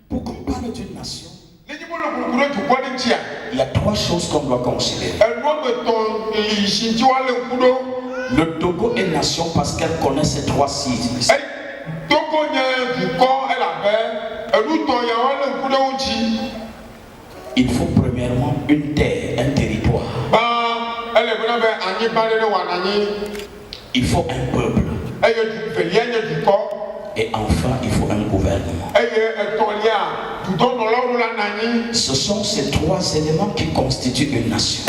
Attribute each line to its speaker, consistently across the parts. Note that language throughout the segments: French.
Speaker 1: Pour qu'on parle d'une nation, il y a trois choses qu'on doit considérer. Le Togo est nation parce qu'elle connaît ces trois signes. Il faut premièrement une terre, un territoire. Il faut un peuple. Et enfin, il faut un gouvernement. Ce sont ces trois éléments qui constituent une nation.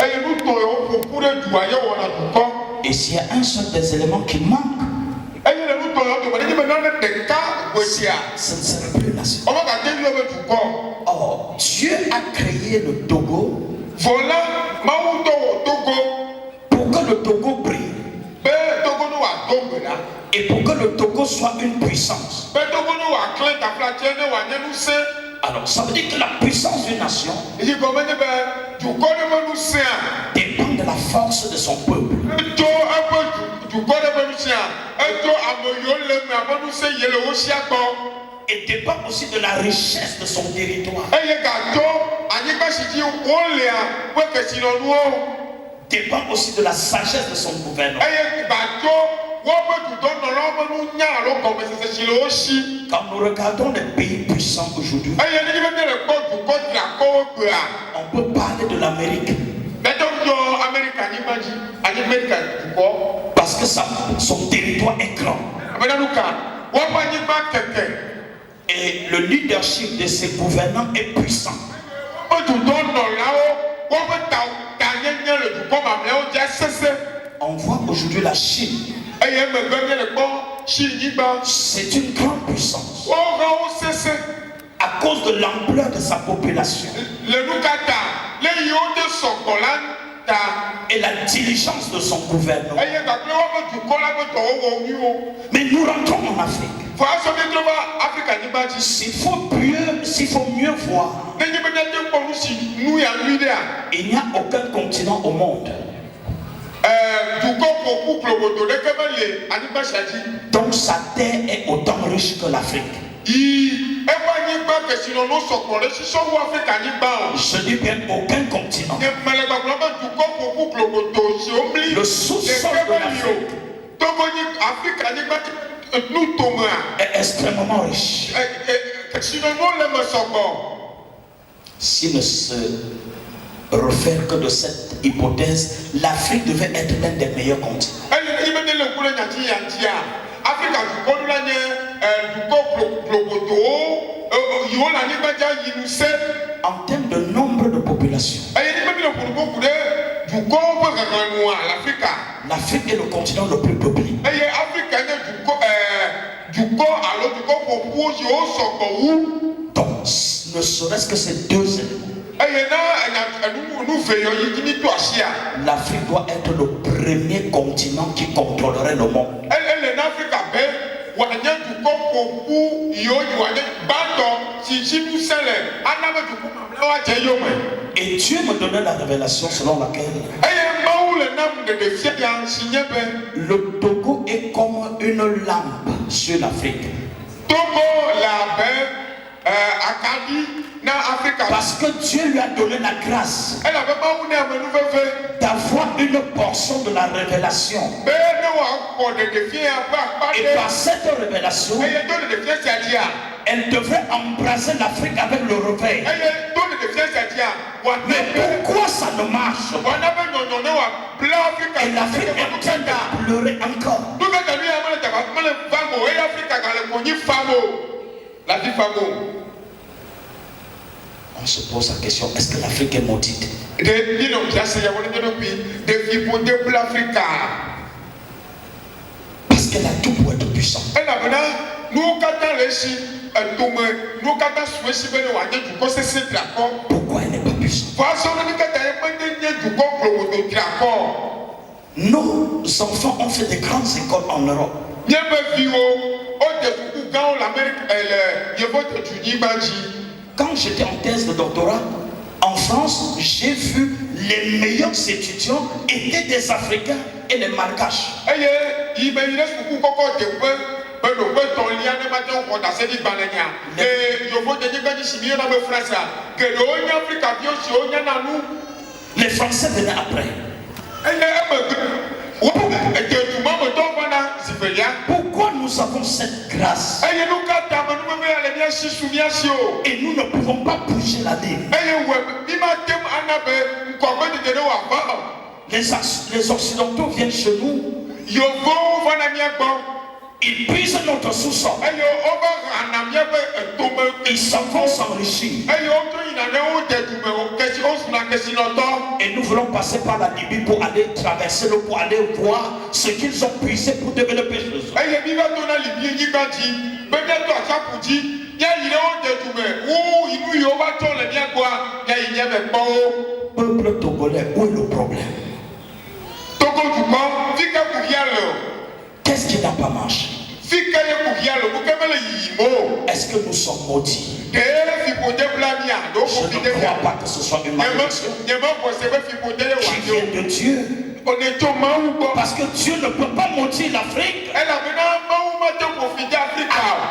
Speaker 1: Et s'il y a un seul des éléments qui manque, ce ne sera plus une nation. Or, Dieu a créé le Togo pour que le Togo brille. Et pour que le Togo soit une puissance. Alors ça veut dire que la puissance d'une nation dépend de la force de son peuple. Et dépend aussi de la richesse de son territoire. Dépend aussi de la sagesse de son gouvernement. Quand nous regardons les pays puissants aujourd'hui, on peut parler de l'Amérique. Parce que son territoire est grand. Et le leadership de ses gouvernants est puissant. On voit aujourd'hui la Chine. C'est une grande puissance. À cause de l'ampleur de sa population. Et la diligence de son gouvernement. Mais nous rentrons en Afrique. S'il faut mieux voir, il n'y a aucun continent au monde donc sa terre est autant riche que l'Afrique. Je dis bien aucun continent. Le sous-sol de l'Afrique est extrêmement riche. S'il ne se refaire que de cette hypothèse, l'Afrique devait être l'un des meilleurs continents. En termes de nombre de population, l'Afrique est le continent le plus peuplé. Donc, ne serait-ce que ces deux éléments, l'Afrique doit être le premier continent qui contrôlerait le monde. Et Dieu me donnait la révélation selon laquelle le Togo est comme une lampe sur l'Afrique. Parce que Dieu lui a donné la grâce d'avoir une portion de la révélation. Et par cette révélation, elle devrait embrasser l'Afrique avec le réveil. Mais pourquoi ça ne marche pas? Et l'Afrique est en train de pleurer encore. On se pose la question, est-ce que l'Afrique est maudite? Parce qu'elle a tout pour être puissante. Pourquoi elle n'est pas puissante? Nos enfants ont fait des grandes écoles en Europe. Quand j'étais en thèse de doctorat, en France, j'ai vu les meilleurs étudiants étaient des Africains et les Malgaches. Les Français venaient après. Pourquoi nous avons cette grâce et nous ne pouvons pas bouger la ligne? Les Occidentaux viennent chez nous. Ils puisent notre sous-sol. Ils s'en vont s'enrichir. Et nous voulons passer par la Libye pour aller traverser l'eau, pour aller voir ce qu'ils ont puisé pour développer chez eux. Peuple togolais, où est le problème? Qu'est-ce qui n'a pas marché? Est-ce que nous sommes maudits? Je ne crois pas que ce soit une malédiction qui vient de Dieu. Parce que Dieu ne peut pas maudire l'Afrique à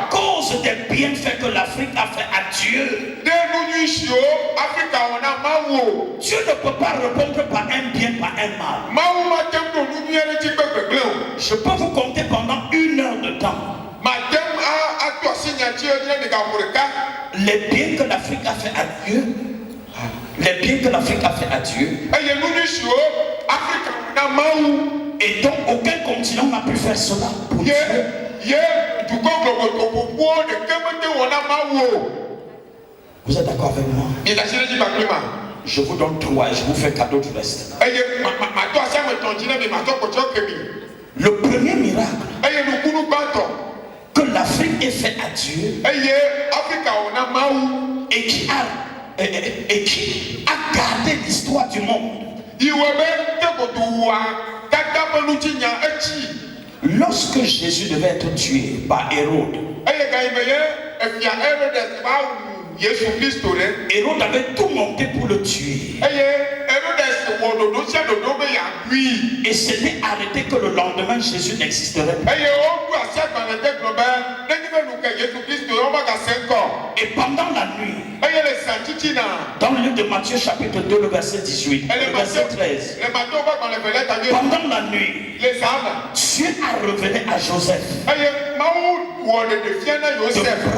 Speaker 1: cause des bienfaits que l'Afrique a fait à Dieu. Dieu ne peut pas répondre par un bien, par un mal. Je peux vous compter pendant 1 heure de temps les biens que l'Afrique a fait à Dieu. Les biens que l'Afrique a fait à Dieu. Et donc aucun continent n'a pu faire cela pour Dieu. Vous êtes d'accord avec moi? Je vous donne 3 et je vous fais cadeau du reste. Le premier miracle que l'Afrique ait fait à Dieu et qui a gardé l'histoire du monde. Lorsque Jésus devait être tué par Hérode, Hérode avait tout monté pour le tuer. Et c'était arrêté que le lendemain Jésus n'existerait plus. Et pendant la nuit, dans le livre de Matthieu chapitre 2, le verset 18, le verset 13, pendant la nuit, Dieu a révélé à Joseph de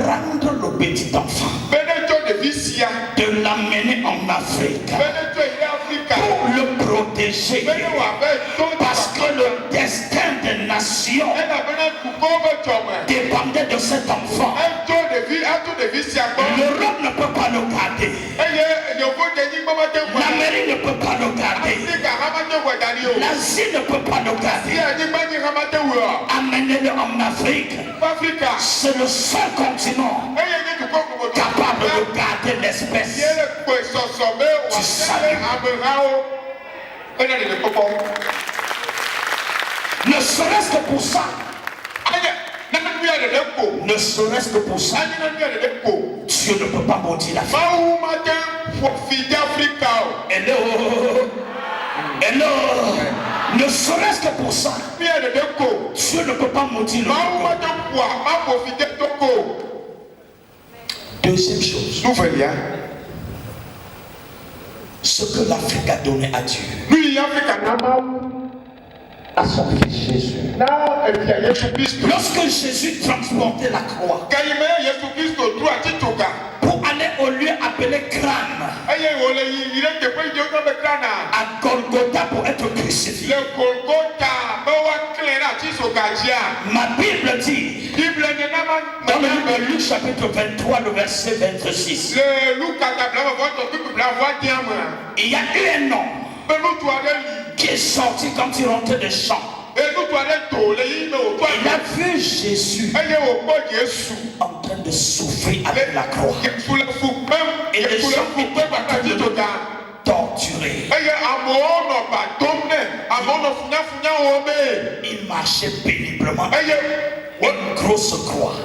Speaker 1: prendre le petit enfant, de l'amener en Afrique pour le protéger, parce que le destin des nations dépendait de cet enfant. L'Europe ne peut pas le garder, l'Amérique ne peut pas le garder, l'Asie ne peut pas le garder. Amenez-le en Afrique. C'est le seul continent capable de garder l'espèce du salut. Ne serait-ce que pour ça. Ne serait-ce que pour ça. Dieu ne peut pas maudire l'Afrique. Hello. Hello. Ne serait-ce que pour ça. Dieu ne peut pas maudire le Congo. Deuxième chose. Ce que l'Afrique a donné à Dieu. À son fils Jésus. Lorsque Jésus transportait la croix pour aller au lieu appelé crâne, à Golgotha pour être crucifié, ma Bible dit dans le livre de Luc chapitre 23 le verset 26, il y a eu un homme qui est sorti quand il rentrait des champs. Il a vu Jésus en train de souffrir avec la croix. Et les gens étaient en train de le torturer. Il marchait péniblement. Une grosse croix.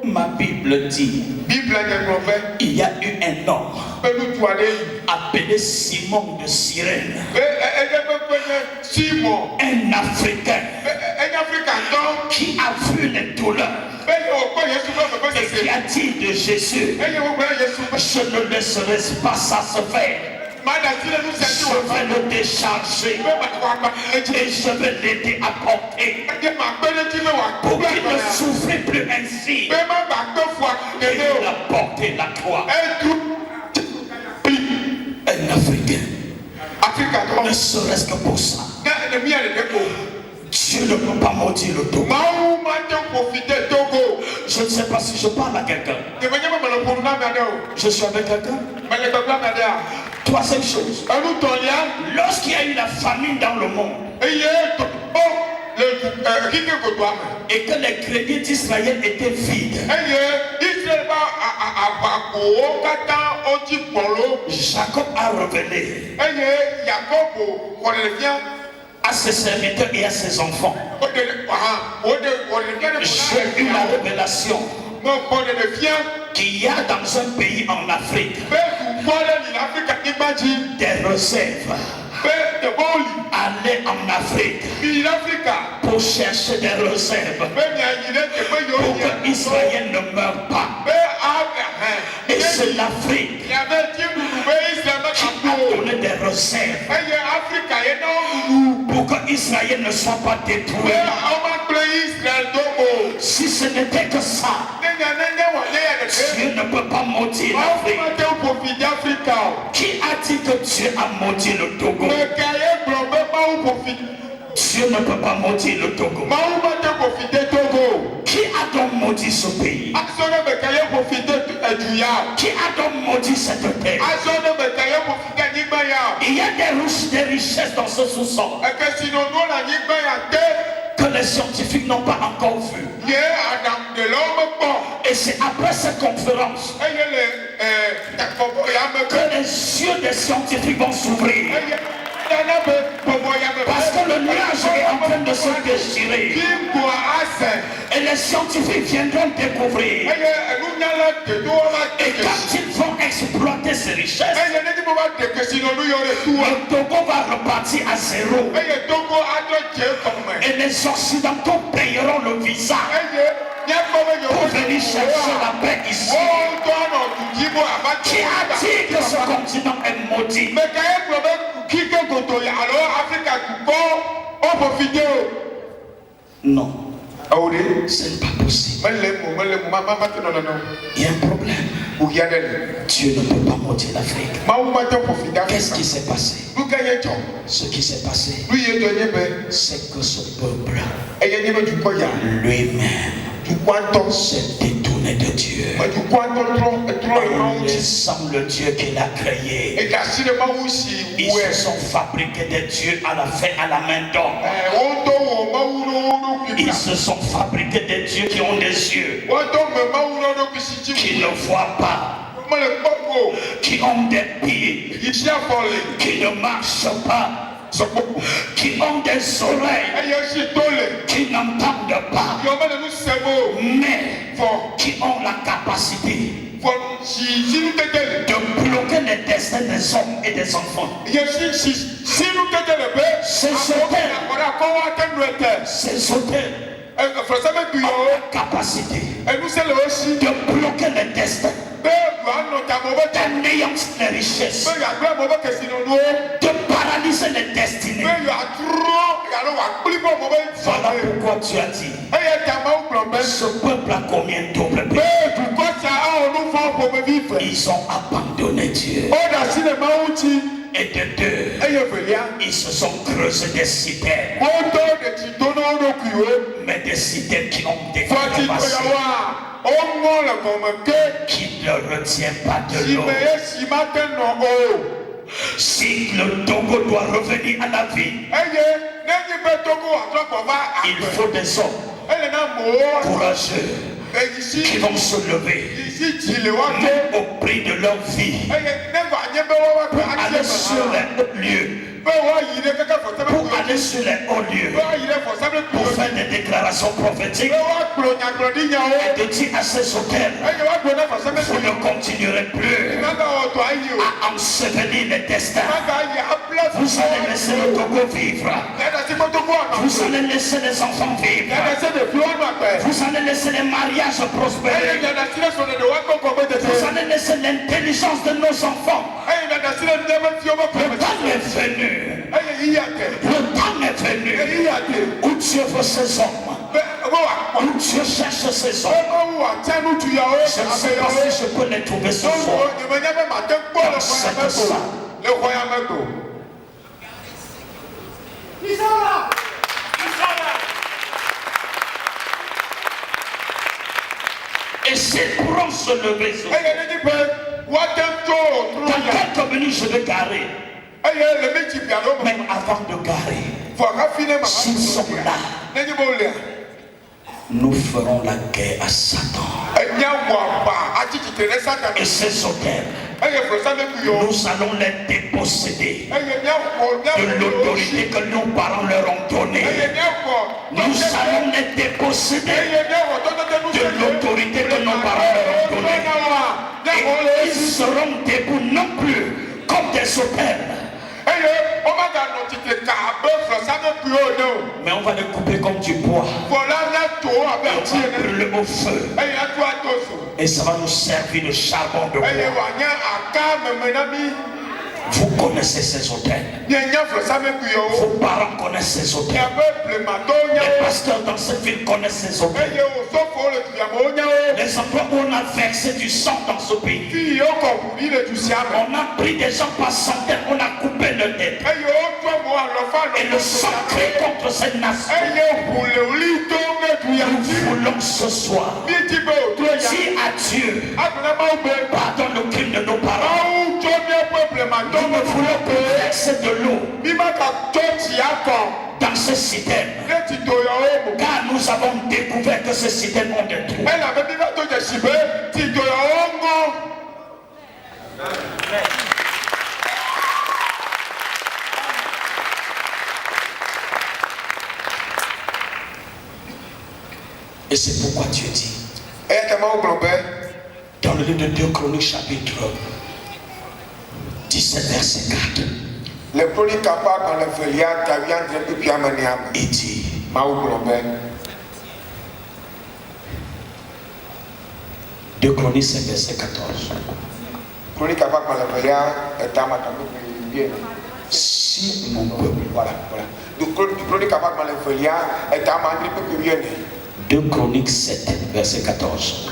Speaker 1: Ma Bible dit, il y a eu un homme appelé Simon de Cyrène. Un Africain qui a vu les douleurs et qui a dit de Jésus, je ne laisserai pas ça se faire. Je vais le décharger et je vais l'aider à porter pour qu'il ne souffre plus ainsi. Et il a porté la croix. Un Africain, ne serait-ce que pour ça. Dieu ne peut pas maudire le Togo. Je ne sais pas si je parle à quelqu'un. Je suis avec quelqu'un. Troisième chose, lorsqu'il y a eu la famine dans le monde et que les crédits d'Israël étaient vides, Jacob a révélé à ses serviteurs et à ses enfants. J'ai eu la révélation qu'il y a dans un pays en Afrique des réserves. Aller en Afrique pour chercher des réserves pour que Israël ne meure pas. Et c'est l'Afrique qui a donné des réserves pour que Israël ne soit pas détruit. Si ce n'était que ça, Dieu ne peut pas maudire l'Afrique. Qui a dit que Dieu a maudit le Togo? Dieu ne peut pas maudire le Togo. Qui a donc maudit ce pays? Qui a donc maudit cette terre? Il y a des richesses dans ce sous-sol que les scientifiques n'ont pas encore vu. Et c'est après cette conférence que les yeux des scientifiques vont s'ouvrir. Parce que le nuage est en train de se déchirer. Et les scientifiques viendront découvrir. Et quand ils vont exploiter ces richesses, le Togo va repartir à zéro. Et les Occidentaux payeront le visa pour venir chercher la paix ici. Qui a dit que ce continent est maudit? Non. Ce n'est pas possible. Il y a un problème. Dieu ne peut pas maudire l'Afrique. Qu'est-ce qui s'est passé? Ce qui s'est passé, c'est que ce peuple lui-même s'est détourné de Dieu. Laissant le Dieu qu'il a créé. Ils se sont fabriqués des dieux à la main d'homme. Ils se sont fabriqués des dieux qui ont des yeux, qui ne voient pas, qui ont des pieds, qui ne marchent pas, qui ont des oreilles, qui n'entendent pas, mais qui ont la capacité de bloquer les destins des hommes et des enfants. Ces hôtels ont la capacité de bloquer les destins, d'anéantir les richesses, de paralyser les destinées. Voilà pourquoi tu as dit, ce peuple a combien d'autres pays? Ils ont abandonné Dieu. Et de deux, ils se sont creusés des citernes. Mais des citernes qui ont été dépassées, qui ne retient pas de l'eau. Si le Togo doit revenir à la vie, il faut des hommes courageux qui vont se lever, même au prix de leur vie, pour aller sur les hauts lieux pour aller sur les hauts lieux, pour faire des déclarations prophétiques et de dire à ces autels, vous ne continuerez plus à ensevelir les destins. Vous allez laisser le Togo vivre. Vous allez laisser les enfants vivre. Vous allez laisser les mariages prospérer. Vous allez laisser l'intelligence de nos enfants. Le temps est venu. Le temps est venu où Dieu veut ses hommes. Où Dieu cherche ses hommes. Je ne sais pas si je peux les trouver ce soir. Dans cette salle.
Speaker 2: Ils sont là.
Speaker 1: Et s'ils pourront se lever ce soir, dans quelques minutes je vais garer. Mais avant de garer, s'ils sont là, nous ferons la guerre à Satan et ses hôtels. Nous allons les déposséder de l'autorité que nos parents leur ont donnée. Nous allons les déposséder de l'autorité que nos parents leur ont donnée. Et ils seront debout non plus comme des hôtels. Mais on va les couper comme du bois. On va brûler au feu. Et ça va nous servir de charbon de bois. Vous connaissez ces hôtels. Vos parents connaissent ces hôtels. Les pasteurs dans cette ville connaissent ces hôtels. Les endroits où on a versé du sang dans ce pays. On a pris des gens par centaines, on a coupé leur tête. Et le sang crie contre cette nation. Nous voulons ce soir dire à Dieu, pardonne le crime de nos parents. Nous ne voulons que verser de l'eau dans ces citernes, car nous avons découvert que ces citernes ont des trous. Et c'est pourquoi Dieu dit dans le livre de 2 Chroniques chapitre 17 verset 4, il dit 2 Chroniques 7 verset 14, si mon peuple, 2 Chroniques 7 verset 14,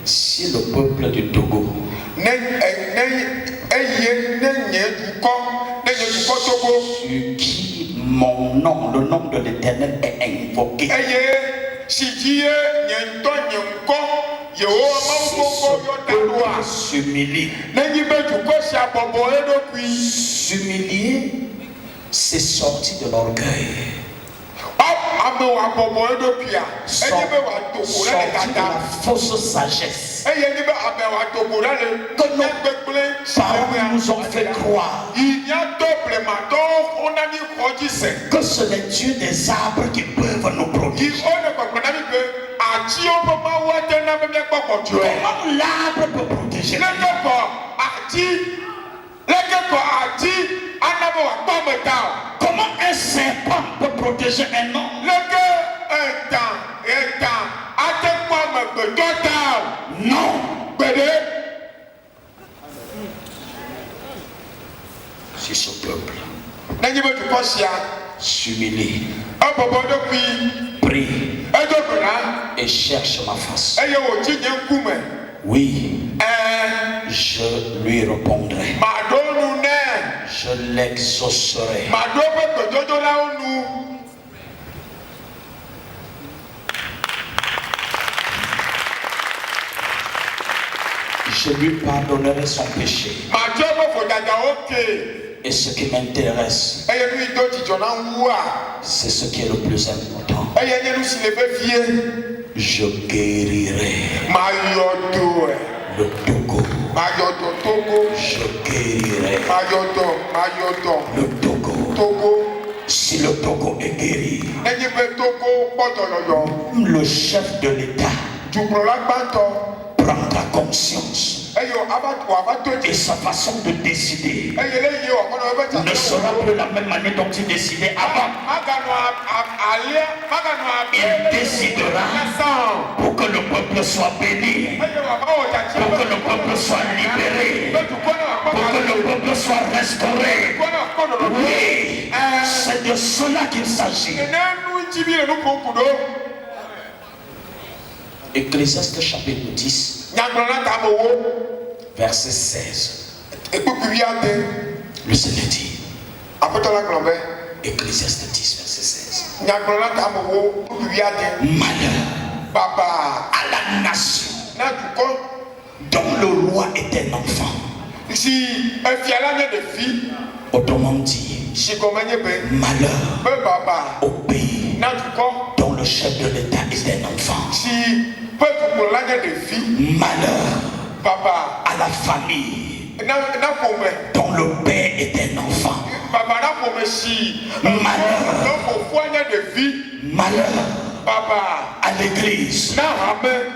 Speaker 1: si le peuple du Togo sur qui mon nom, le nom de l'Éternel est invoqué, s'humilie. S'humilier, c'est sortir de l'orgueil. Sortir de la fausse sagesse que nos parents nous ont fait croire que c'est les dieux des arbres qui peuvent nous protéger. Comment l'arbre peut protéger? Comment un serpent peut protéger un homme? Non. Si ce peuple s'humilie, prie et cherche ma face, oui, je lui répondrai, je l'exaucerai. Je lui pardonnerai son péché. Et ce qui m'intéresse, c'est ce qui est le plus important. Je guérirai le Togo. Mayoto Togo.
Speaker 3: Je guérirai.
Speaker 1: Mayoto.
Speaker 3: Le Togo.
Speaker 1: Togo.
Speaker 3: Si le Togo est guéri,
Speaker 1: le
Speaker 3: chef de l'État prendra conscience et sa façon de décider ne sera plus la même manière dont il décidait avant. Il décidera pour que le peuple soit béni, pour que le peuple soit libéré, pour que le peuple soit restauré. Oui, c'est de cela qu'il s'agit. Ecclésiaste chapitre 10, verset 16. Le Seigneur dit, Ecclésiaste 10, verset 16. Malheur à la nation dont le roi est un enfant. Autrement dit, malheur au pays dont le chef de l'État est un enfant. Malheur à la famille dont le père est un enfant. Malheur à l'église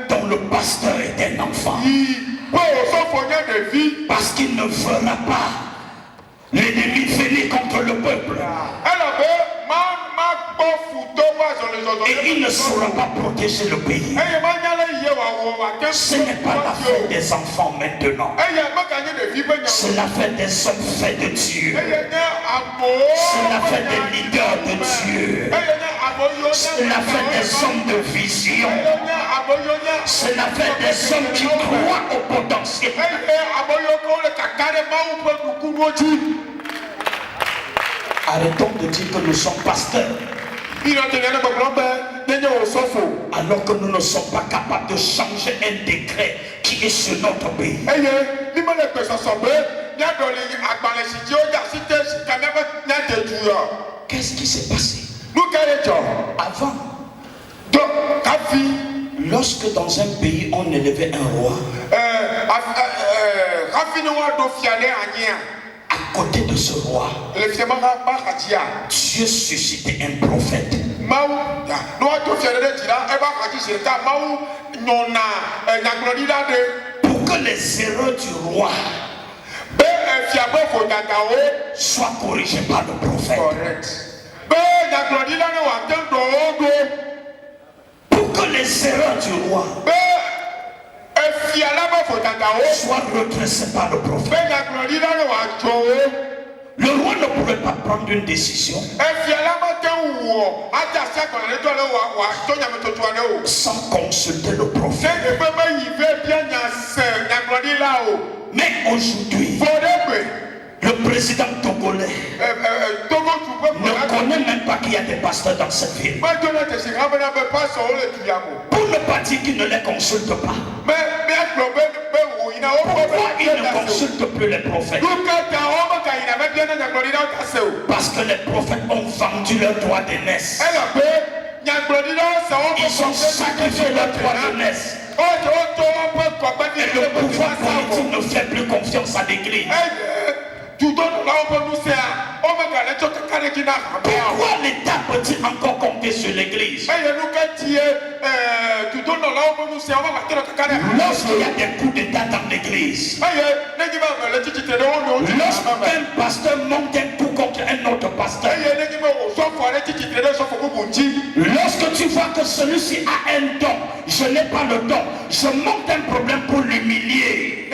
Speaker 3: dont le pasteur est un enfant. Parce qu'il ne fera pas l'ennemi venir contre le peuple. Et il ne saura pas protéger le pays. Ce n'est pas l'affaire des enfants maintenant. C'est l'affaire des hommes faits de Dieu. C'est l'affaire des leaders de Dieu. C'est l'affaire des hommes de vision. C'est l'affaire des hommes qui croient au potentiel. Arrêtons de dire que nous sommes pasteurs alors que nous ne sommes pas capables de changer un décret qui est sur notre pays. Qu'est-ce qui s'est passé avant? Lorsque dans un pays on élevait un roi, à côté de ce roi, Dieu suscitait un prophète. Pour que les erreurs du roi soient corrigées par le prophète. Pour que les erreurs du roi soient redressées par le prophète. Le roi ne pouvait pas prendre une décision sans consulter le prophète. Mais aujourd'hui, le président togolais ne connaît même pas qu'il y a des pasteurs dans cette ville. Pour ne pas dire qu'il ne les consulte pas. Pourquoi il ne consulte plus les prophètes? Parce que les prophètes ont vendu leur droit d'aînesse. Ils ont sacrifié leur droit d'aînesse. Et le pouvoir politique ne fait plus confiance à l'église. Pourquoi l'État peut-il encore compter sur l'église? Lorsqu'il y a des coups d'État dans l'église, lorsqu'un pasteur monte un coup contre un autre pasteur, lorsque tu vois que celui-ci a un don, je n'ai pas le don, je monte un problème pour l'humilier.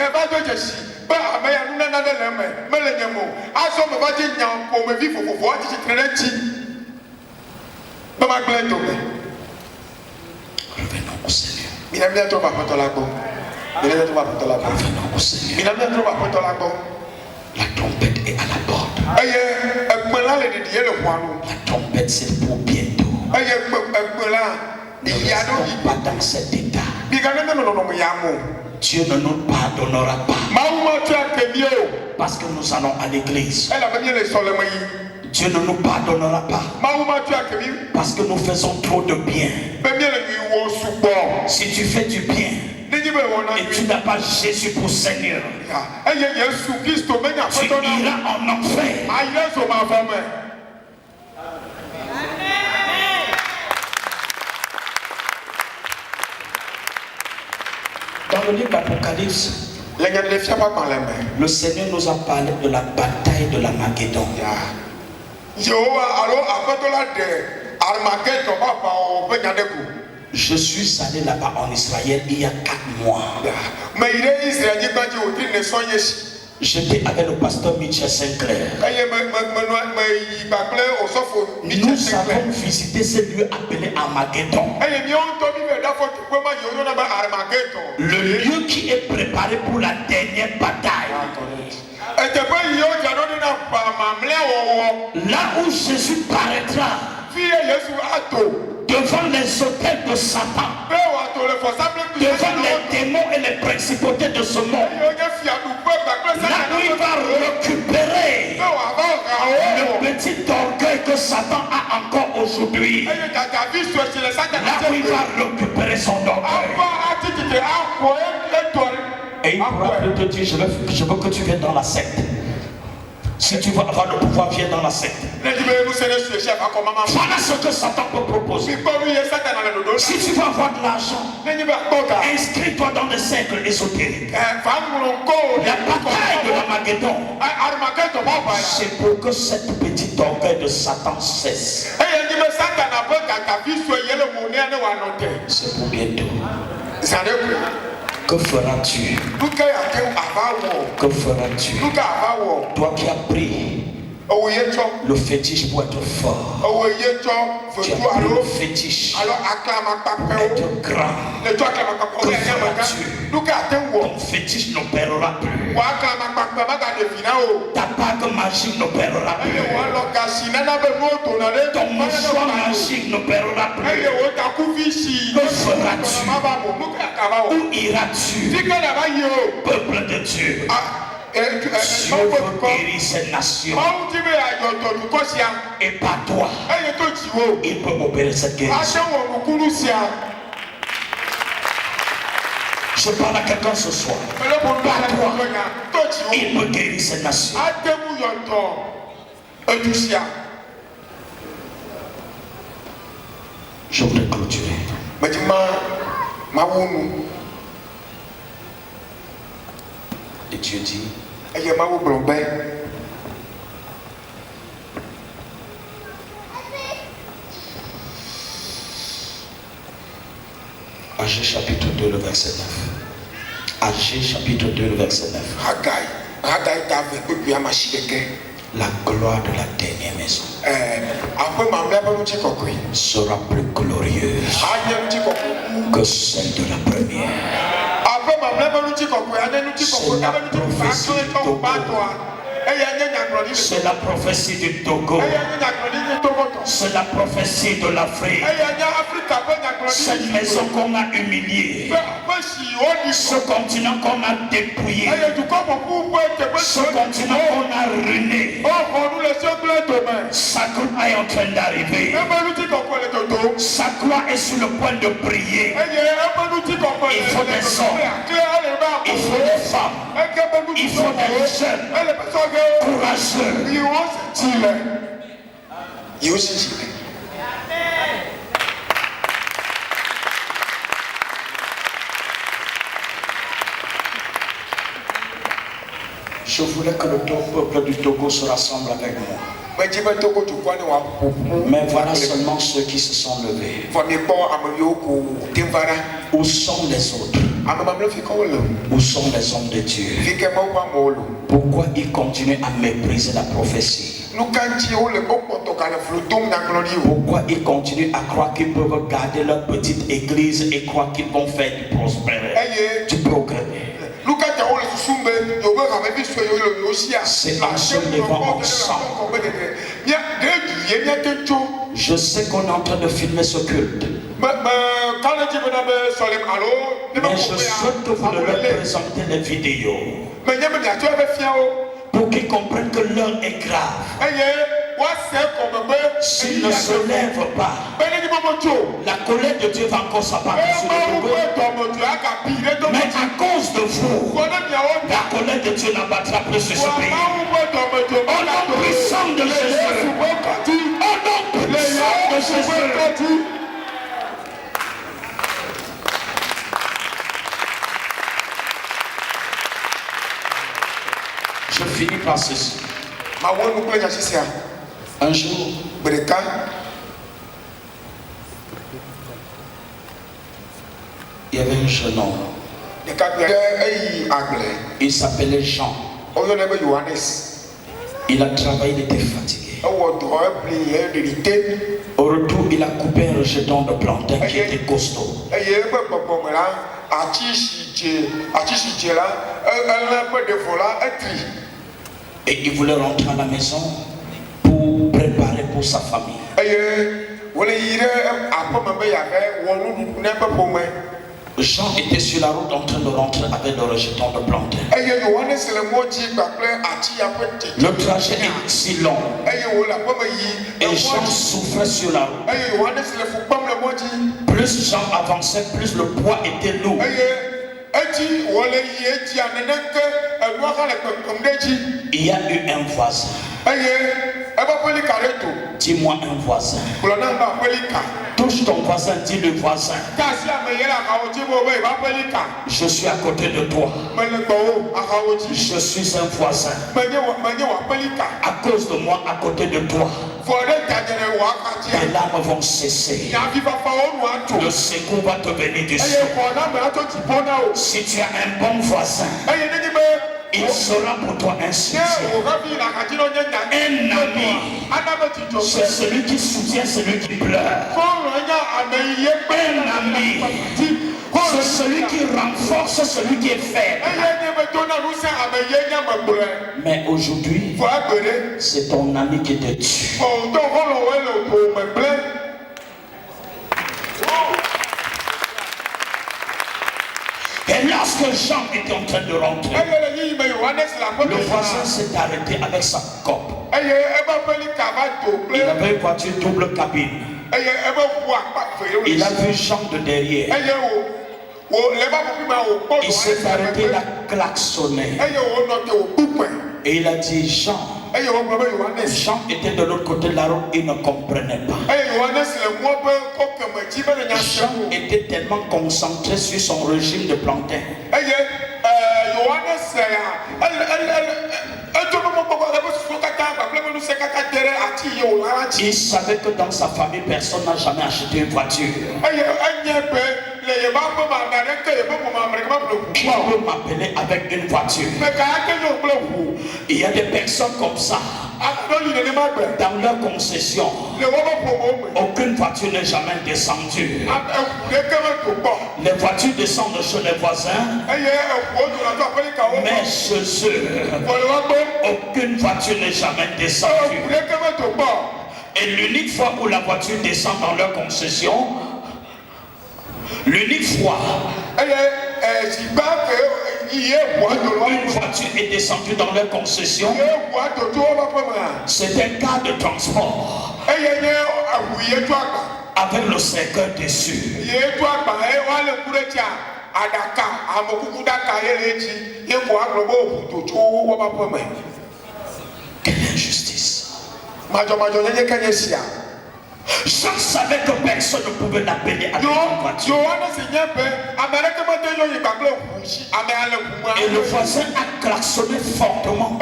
Speaker 3: Revenons au Seigneur. Revenons au Seigneur. La trompette est à la porte. La trompette c'est pour bientôt. Ne restons pas dans cet état. Dieu ne nous pardonnera pas. Parce que nous allons à l'église. Dieu ne nous pardonnera pas. Parce que nous faisons trop de bien. Si tu fais du bien, et tu n'as pas Jésus pour Seigneur, tu iras en enfer. Dans le livre d'Apocalypse, le Seigneur nous a parlé de la bataille de l'Armageddon. Je suis allé là-bas en Israël il y a 4 mois. J'étais avec le pasteur Michel Sinclair. Nous avons visité ce lieu appelé Armageddon. Le lieu qui est préparé pour la dernière bataille. Là où Jésus paraîtra devant les autels de Satan, devant les démons et les principautés de ce monde, là où il va récupérer le petit orgueil que Satan a encore aujourd'hui, là où il va récupérer son orgueil. Et il pourra te dire, je veux que tu viennes dans la secte. Si tu veux avoir le pouvoir, viens dans la secte. Voilà ce que Satan peut proposer. Si tu veux avoir de l'argent, inscris-toi dans des cercles ésotériques. La bataille de l'Armageddon, c'est pour que cette petite orgueil de Satan cesse. C'est pour bientôt. Que feras-tu? Que feras-tu? Toi qui as pris le fétiche pour être fort, tu as pris le fétiche pour être grand. Que feras-tu? Ton fétiche n'opérera plus. Ta bague magique n'opérera plus. Ton mouchoir magique n'opérera plus. Que feras-tu? Où iras-tu? Peuple de Dieu, Dieu veut guérir ces nations. Et par toi, il peut opérer cette guérison. Je parle à quelqu'un ce soir. Par toi, il peut guérir ces nations. Je voudrais clôturer. Et Dieu dit, Agé chapitre 2, le verset 9. Agé chapitre 2, le verset 9. La gloire de la dernière maison sera plus glorieuse que celle de la première. C'est la prophétie du Togo. C'est la prophétie de l'Afrique. Cette maison qu'on a humiliée, ce continent qu'on a dépouillé, ce continent qu'on a ruiné, sa gloire est en train d'arriver. Sa gloire est sur le point de briller. Il faut des hommes, il faut des femmes, il faut des jeunes courageux. Je voulais que le peuple du Togo se rassemble avec moi. Mais voilà seulement ceux qui se sont levés. Où sont les autres? Où sont les hommes de Dieu? Pourquoi ils continuent à mépriser la prophétie? Pourquoi ils continuent à croire qu'ils peuvent garder leur petite église et croire qu'ils vont faire du progrès? C'est en se levant ensemble. Je sais qu'on est en train de filmer ce culte, mais je souhaite que vous leur présentez les vidéos pour qu'ils comprennent que l'heure est grave. S'ils ne se lèvent pas, La colère de Dieu va encore s'abattre sur le Togo. Mais à cause de vous, la colère de Dieu n'abattra plus sur ce pays. Au nom puissant de Jésus. Au nom puissant de Jésus. Je finis par ceci. Un jour, il y avait un jeune homme. Il s'appelait Jean. Il a travaillé, il était fatigué. Au retour, il a coupé un rejeton de plantain qui était costaud. Et il voulait rentrer à la maison pour préparer pour sa famille. Jean était sur la route en train de rentrer avec le rejeton de plantain. Le trajet est si long. Et Jean souffrait sur la route. Plus Jean avançait, plus le poids était lourd. Il y a eu un voisin. Dis-moi un voisin. Touche ton voisin, dis le voisin. Je suis à côté de toi. Je suis un voisin. À cause de moi, à côté de toi, les larmes vont cesser. Le secours va te venir du ciel. Si tu as un bon voisin, il sera pour toi un soutien. Un ami, c'est celui qui soutient celui qui pleure. Un ami, c'est celui qui renforce celui qui est faible. Mais aujourd'hui, c'est ton ami qui te tue. Et lorsque Jean était en train de rentrer, le voisin s'est arrêté avec sa cope. Il avait une voiture double cabine. Il a vu Jean de derrière. Il s'est arrêté, il a klaxonné. Et il a dit Jean. Jean était de l'autre côté de la route, il ne comprenait pas. Jean était tellement concentré sur son régime de plantain. Il savait que dans sa famille, personne n'a jamais acheté une voiture. Qui peut m'appeler avec une voiture? Il y a des personnes comme ça. Dans leur concession, aucune voiture n'est jamais descendue. Les voitures descendent chez les voisins, mais chez eux, aucune voiture n'est jamais descendue. Et l'unique fois où la voiture descend dans leur concession, l'unique fois une voiture est descendue dans leur concession, c'est un cas de transport avec le cercueil dessus. Quelle injustice! Jean savait que personne ne pouvait l'appeler avec une voiture. Et le voisin a klaxonné fortement.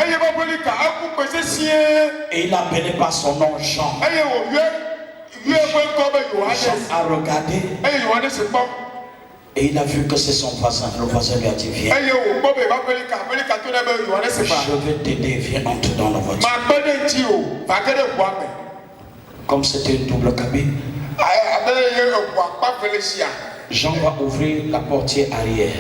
Speaker 3: Et il a appelé par son nom Jean. Jean a regardé. Et il a vu que c'est son voisin. Le voisin lui a dit viens. Je vais t'aider, viens entrer dans la voiture. Comme c'était une double cabine, Jean va ouvrir la portière arrière.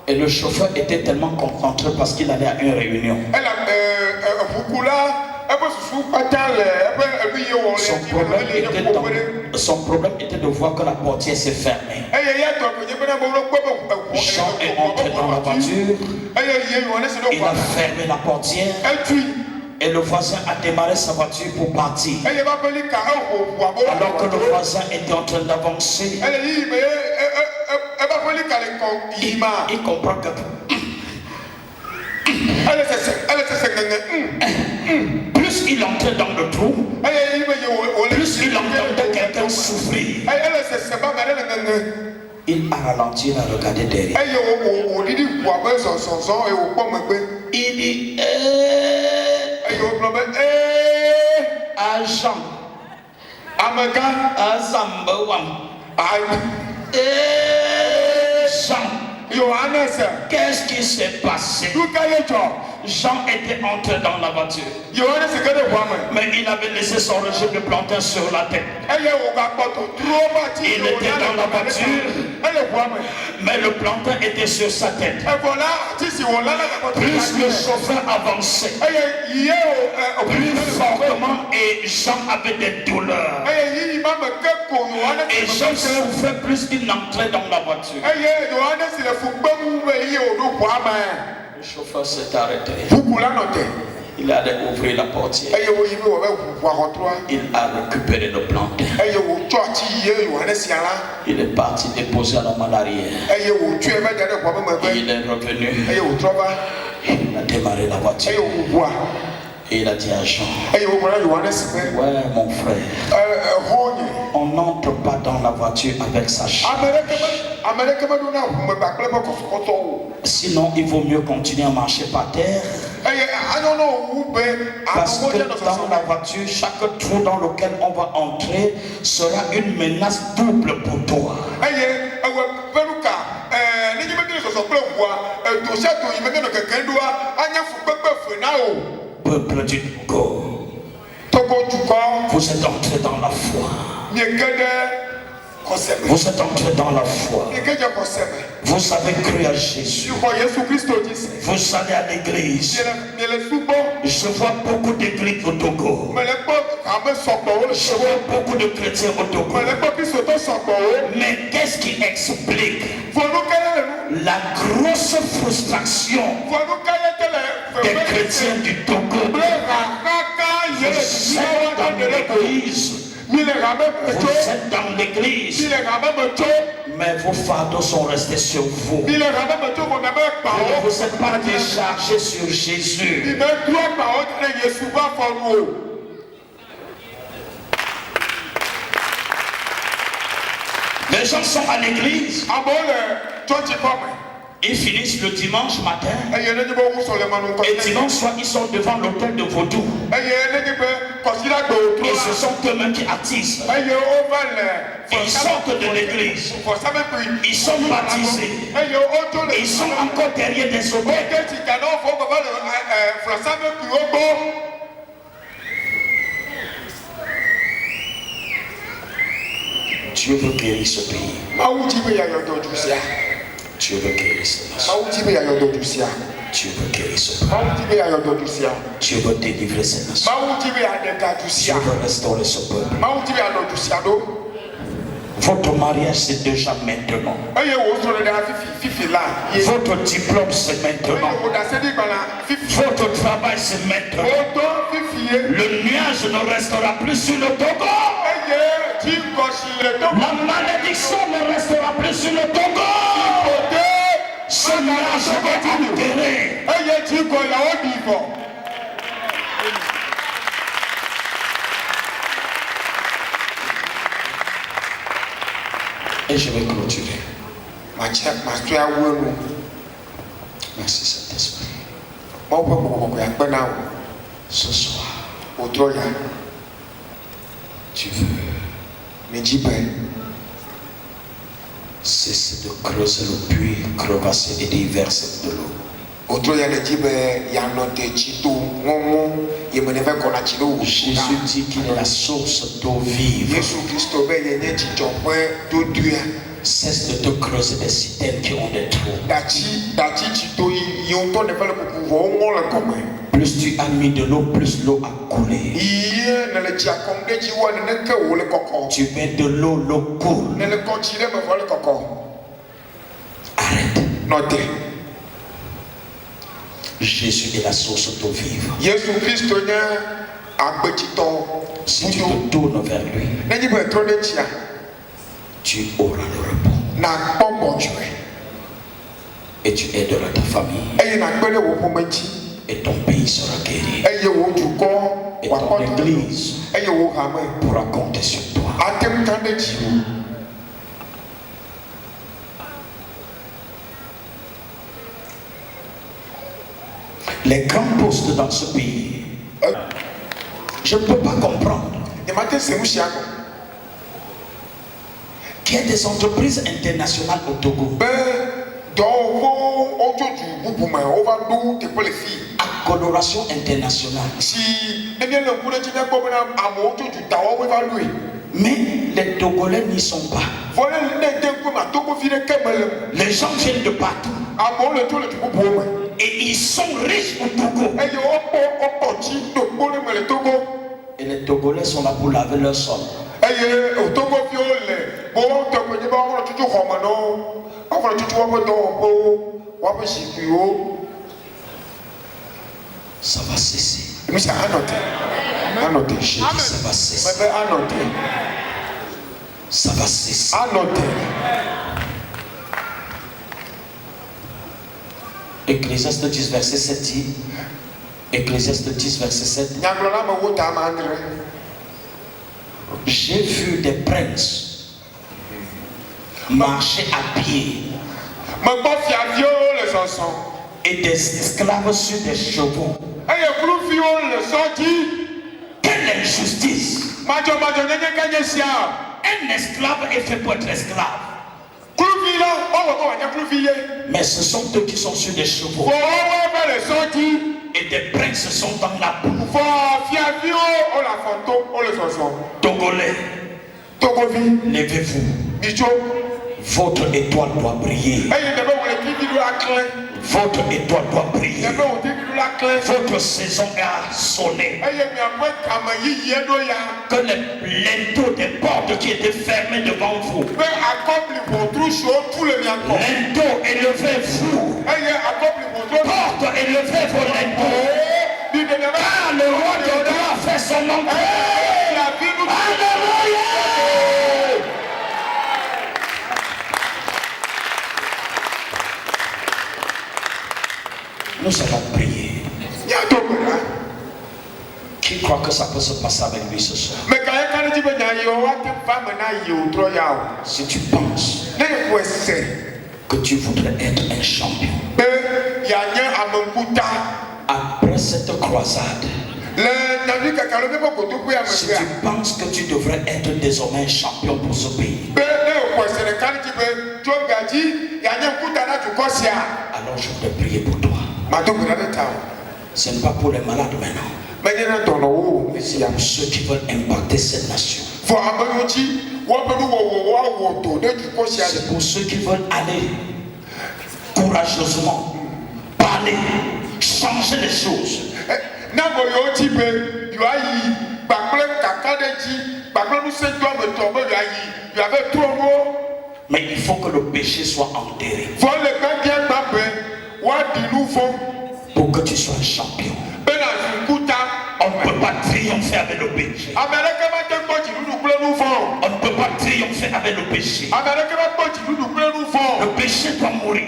Speaker 3: Et le chauffeur était tellement concentré parce qu'il allait à une réunion. Son problème était de voir que la portière s'est fermée. Jean est entré dans la voiture. Il a fermé la portière. Et le voisin a démarré sa voiture pour partir. Alors que le voisin était en train d'avancer, il comprend que plus il entrait dans le trou, plus il entendait quelqu'un souffrir. Il a ralenti, il a regardé derrière. Il dit Agent Azambawam Jean, qu'est-ce qui s'est passé? Jean était entré dans la voiture, mais il avait laissé son régime de plantain sur la tête. Il était dans la voiture, mais le plantain était sur sa tête. Plus le chauffeur avançait, plus fortement, et Jean avait des douleurs. Et Jean souffrait plus qu'il n'entrait dans la voiture. Le chauffeur s'est arrêté. Il a ouvert la portière. Il a récupéré le plantain. Il est parti déposer à l'homme à l'arrière. Il est revenu. Il a démarré la voiture. Et il a dit à Jean, ouais mon frère, on n'entre pas dans la voiture avec sa charge. Sinon il vaut mieux continuer à marcher par terre. Parce que dans la voiture, chaque trou dans lequel on va entrer sera une menace double pour toi. Peuple du Togo, vous êtes entrés dans la foi. Vous êtes entrés dans la foi. Vous avez cru à Jésus. Vous allez à l'église. Je vois beaucoup d'églises au Togo. Je vois beaucoup de chrétiens au Togo. Mais qu'est-ce qui explique la grosse frustration des chrétiens du Togo? Vous êtes dans l'église. Vous êtes dans l'église, mais vos fardeaux sont restés sur vous. Vous ne vous êtes pas déchargé sur Jésus. Les gens sont à l'église. Ils finissent le dimanche matin. Et dimanche soir, ils sont devant l'hôtel de Vaudou. Et ce sont eux-mêmes qui attisent. Ils sortent de l'église. Ils sont baptisés. Ils sont encore derrière des hôtels. Dieu veut guérir ce pays. Dieu veut guérir ce nation. Dieu veut guérir ce peuple. Dieu veut délivrer ces nations. Dieu veut restaurer ce peuple. Votre mariage c'est déjà maintenant. Votre diplôme c'est maintenant. Votre travail c'est maintenant. Le nuage ne restera plus sur le Togo. La malédiction ne restera plus sur le Togo. Ce nuage est enterré. Et je vais clôturer. Merci Saint-Esprit. Ce soir, tu veux cesser de creuser le puits, crevasser et d'y verser de l'eau. Jésus dit qu'il est la source d'eau vive. Cesse de te creuser des citernes qui ont des trous. Plus tu as mis de l'eau, plus l'eau a coulé. Tu mets de l'eau, l'eau coule. Arrête. Jésus est la source d'eau vive. Si tu te tournes vers lui, tu auras le repos. Et tu aideras ta famille. Et ton pays sera guéri. Et ton église pourra compter sur toi. Les grands postes dans ce pays, je ne peux pas comprendre qu'il y ait des entreprises internationales au Togo. À coloration internationale. Mais les Togolais n'y sont pas. Les gens viennent de partout. Et ils sont riches au Togo. Et les Togolais sont là pour laver leur sol. Ça va cesser. Je dis, ça va cesser. Ça va cesser. Ecclésiaste 10 verset 7 dit, Ecclésiaste 10 verset 7, j'ai vu des princes marcher à pied et des esclaves sur des chevaux. Quelle injustice! Un esclave est fait pour être esclave. Mais ce sont eux qui sont sur des chevaux. Et des princes sont dans la boue. Togolais, levez-vous. Votre étoile doit briller. Votre étoile doit briller. Votre saison a sonné. Que les linteaux des portes qui étaient fermés devant vous, linteaux, élevez-vous. Porte, élevez vos linteaux. Car le roi de gloire fait son entrée. Alléluia. Nous allons prier. Qui croit que ça peut se passer avec lui ce soir? Si tu penses que tu voudrais être un champion après cette croisade, si tu penses que tu devrais être désormais un champion pour ce pays, alors je voudrais prier pour toi. Ce n'est pas pour les malades maintenant. C'est pour ceux qui veulent impacter cette nation. C'est pour ceux qui veulent aller courageusement, parler, changer les choses. Mais il faut que le péché soit enterré. Pour que tu sois un champion. On ne peut pas triompher avec le péché. On ne peut pas triompher avec le péché. Le péché doit mourir.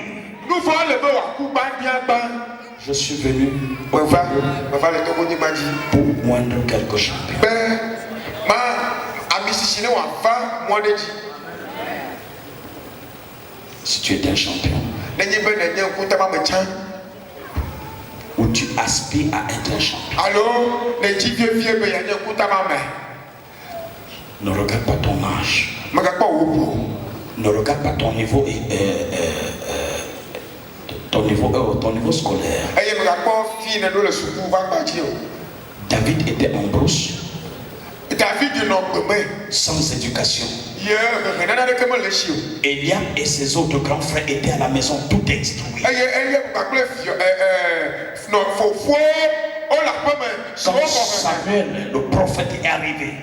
Speaker 3: Je suis venu pour moindre quelques champions. Si tu es un champion, ou tu aspires à être un champion, ne regarde pas ton âge, ne regarde pas ton niveau scolaire. David était en brousse, sans éducation. Eliab et ses autres grands frères étaient à la maison tout instruits. Quand Samuel, le prophète, est arrivé,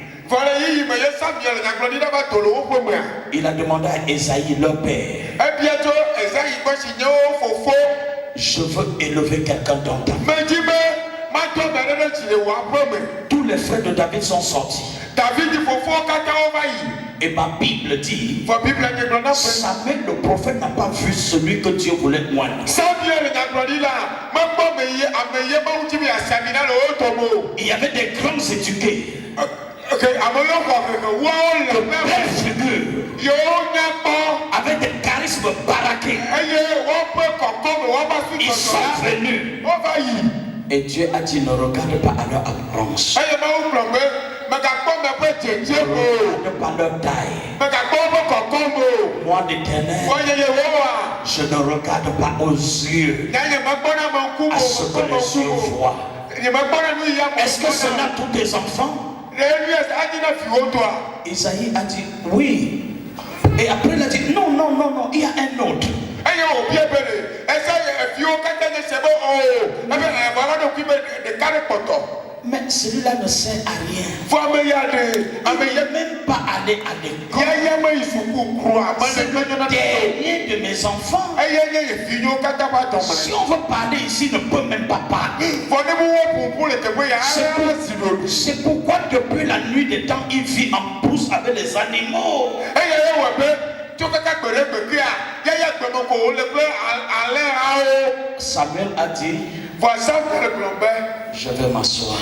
Speaker 3: il a demandé à Esaïe, leur père, je veux élever quelqu'un dans ta vie. Tous les frères de David sont sortis. Et ma Bible dit, Samuel le prophète n'a pas vu celui que Dieu voulait moindre. Il y avait des grands éduqués. De belles figures, avec des charismes baraqués. Ils sont venus. Et Dieu a dit, ne regarde pas à leur apparence. Ne regarde pas leur taille. Moi, l'Éternel, je ne regarde pas aux yeux, à ce que les yeux voient. Est-ce que cela tous tes enfants? Isaïe a dit oui. Et après il a dit non, non, non, non, il y a un autre. Mais celui-là ne sert à rien. Il ne veut même pas aller à l'école. C'est le dernier de mes enfants. Si on veut parler ici, il ne peut même pas parler. C'est pourquoi depuis la nuit des temps, il vit en brousse avec les animaux. Samuel a dit, je vais m'asseoir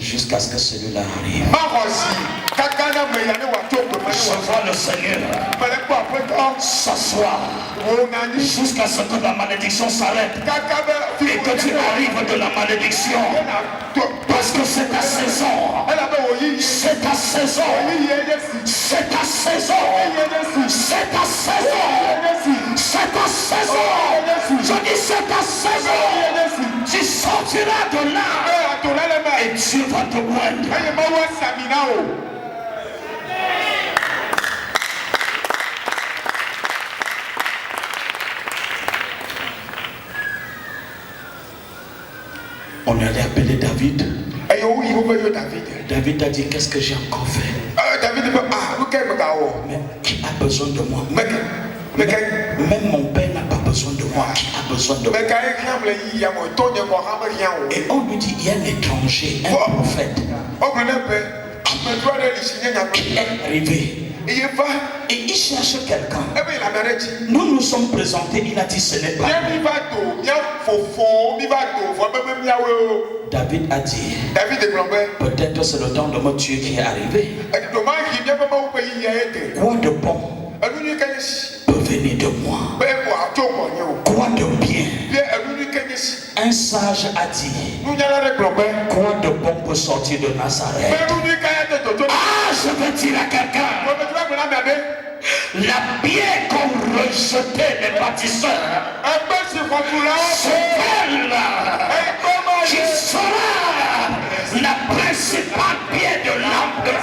Speaker 3: jusqu'à ce que celui-là arrive. Je vois le Seigneur s'asseoir jusqu'à ce que la malédiction s'arrête et que tu arrives de la malédiction. Parce que c'est ta saison. C'est ta saison. C'est ta saison. C'est ta saison. C'est ta saison. Je dis c'est ta saison. Tu sortiras de là et Dieu va te moindre. On allait appeler David. David a dit, qu'est-ce que j'ai encore fait? Mais qui a besoin de moi? Même mon père n'a pas besoin de moi. Qui a besoin de moi? Et on lui dit, il y a un étranger, un prophète qui est arrivé. Et il cherche quelqu'un. Nous nous sommes présentés, il a dit ce n'est pas. David a dit, peut-être c'est le temps de mon Dieu qui est arrivé. Quoi de bon peut venir de moi? Quoi de bien? Un sage a dit, quoi de bon peut sortir de Nazareth? Ah, je veux dire à quelqu'un, la pierre qu'ont rejeté les bâtisseurs, c'est elle qui sera la principale pierre de l'angle.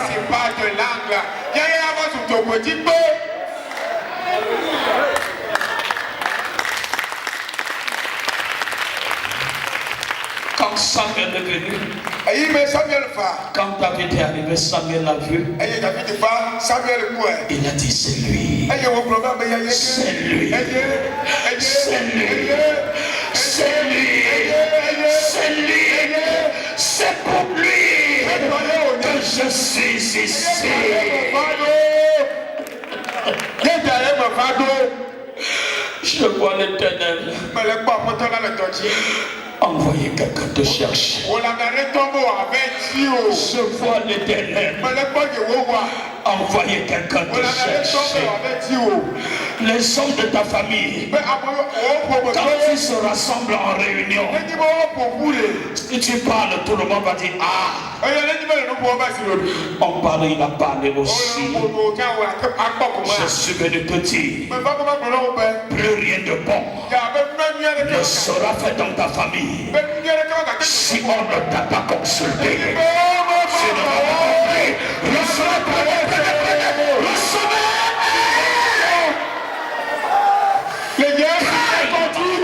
Speaker 3: Quand Samuel est venu, quand David est arrivé, Samuel l'a vu. Il a dit c'est lui. C'est lui. C'est lui. C'est lui. C'est lui. C'est pour lui que je suis ici. Je vois l'Éternel envoyer quelqu'un te chercher. Je vois l'Éternel envoyer quelqu'un te chercher. Les hommes de ta famille, quand ils se rassemblent en réunion, si tu parles, tout le monde va dire ah. On parle, il a parlé aussi. Je suis venu te dire, plus rien de bon ne sera fait dans ta famille si on ne t'a pas consulté. Si on n'a pas compris,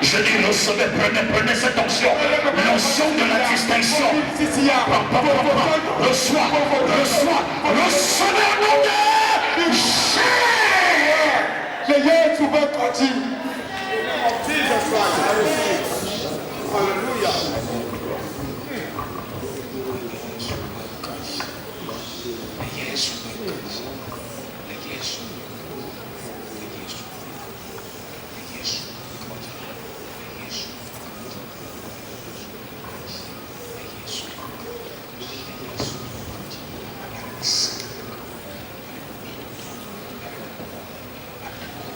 Speaker 3: je dis recevez, prenez cette onction, l'onction de la distinction. Reçois, recevez le nom de
Speaker 1: Jesus Christ, I receive. Hallelujah.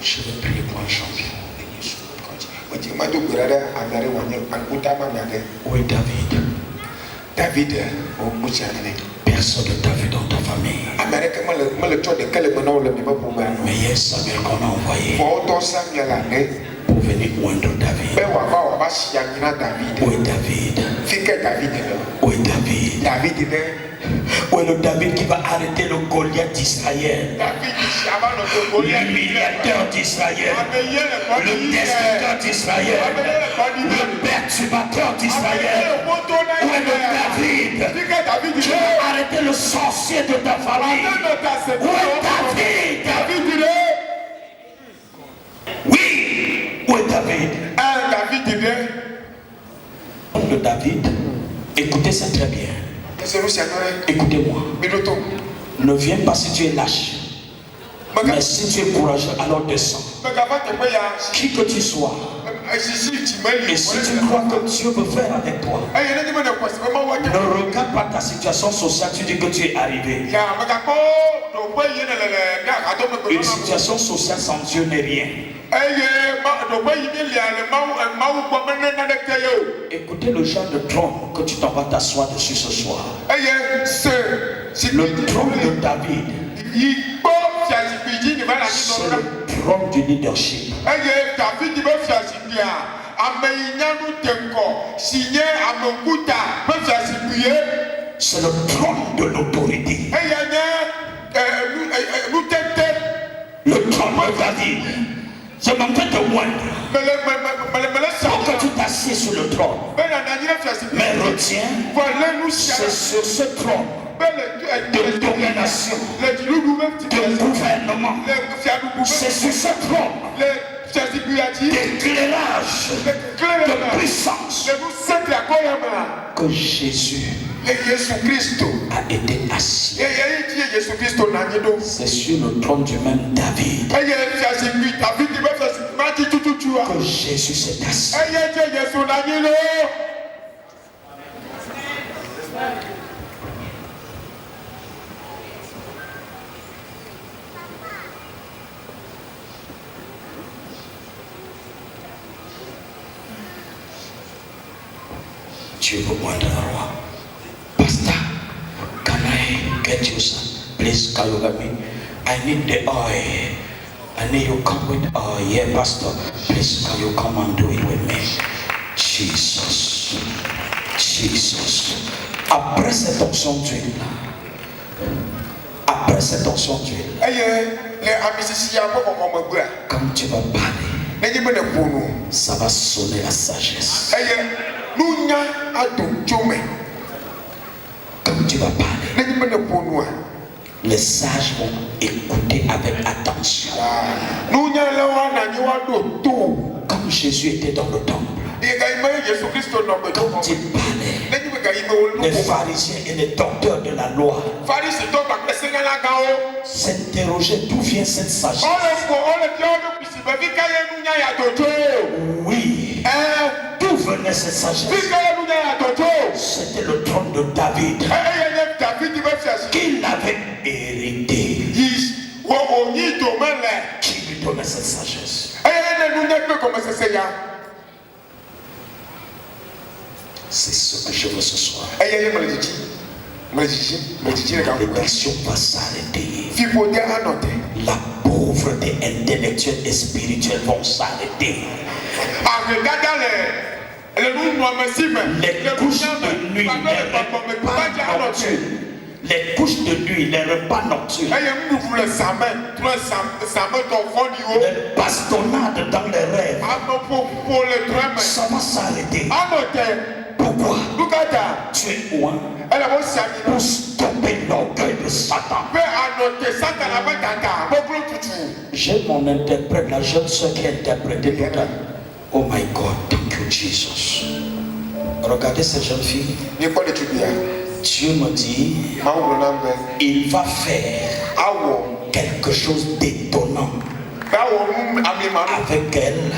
Speaker 3: Je vais prier pour un champion. Où est David?
Speaker 1: David,
Speaker 3: personne de David dans ta famille. Mais hier Samuel qu'on a envoyé pour venir oindre David. Où est David? Où est David? Où est le David qui va arrêter le Goliath d'Israël? L'humiliateur d'Israël, le destructeur d'Israël, le perturbateur d'Israël. Où est le David qui va arrêter le sorcier de ta famille? Où est David? Oui, où est David? De David, écoutez ça très bien. Écoutez-moi. Ne viens pas si tu es lâche. Mais si tu es courageux, alors descends. Qui que tu sois. Et si tu crois que Dieu veut faire avec toi, ne regarde pas ta situation sociale, tu dis que tu es arrivé. Une situation sociale sans Dieu n'est rien. Écoutez le genre de trône que tu t'en vas t'asseoir dessus ce soir. Le trône de David, c'est le trône du leadership. C'est le trône de l'autorité. Le trône de David. Je m'en vais te moindre. Pour que tu t'assieds sur le trône. Mais retiens, c'est sur ce trône de domination, de gouvernement. C'est sur ce trône d'éclairage, de puissance que Jésus a été assis. C'est sur le trône du même David que Jésus s'est assis. Dieu veut moindre un roi. Pastor, can I get you some? Please, Kalugami. I need the oil. I need you come with oil. Yeah, Pastor. Please, can you come and do it with me? Jesus. Jesus. Après cette onction d'huile, après cette onction d'huile, quand tu vas parler, ça va sonner la sagesse. Quand tu vas parler, les sages vont écouter avec attention. Comme Jésus était dans le temple, quand il parlait, les pharisiens et les docteurs de la loi s'interrogeaient d'où vient cette sagesse. Oui, d'où venait cette sagesse? C'était le trône de David qu'il avait hérité. Qui lui donnait cette sagesse? C'est ce que je veux ce soir. L'éducation va s'arrêter. La pauvreté intellectuelle et spirituelle vont s'arrêter. Les couches de nuit, les couches de nuit, les repas nocturnes, les bastonnades dans les rêves, ça va s'arrêter. Pourquoi? Tu es loin pour stopper l'orgueil de Satan. J'ai mon interprète, la jeune soeur qui a interprété tout à l'heure. Oh my God, thank you Jesus. Regardez cette jeune fille. Dieu me dit, il va faire quelque chose d'étonnant avec elle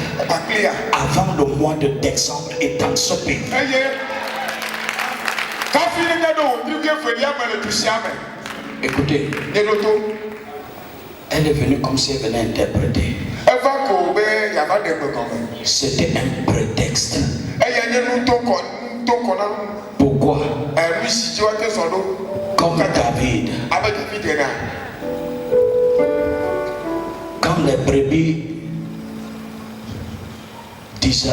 Speaker 3: avant le mois de décembre et dans ce pays. Écoutez, elle est venue comme si elle venait interpréter. C'était un prétexte. Pourquoi? Comme David, quand les brebis disaient,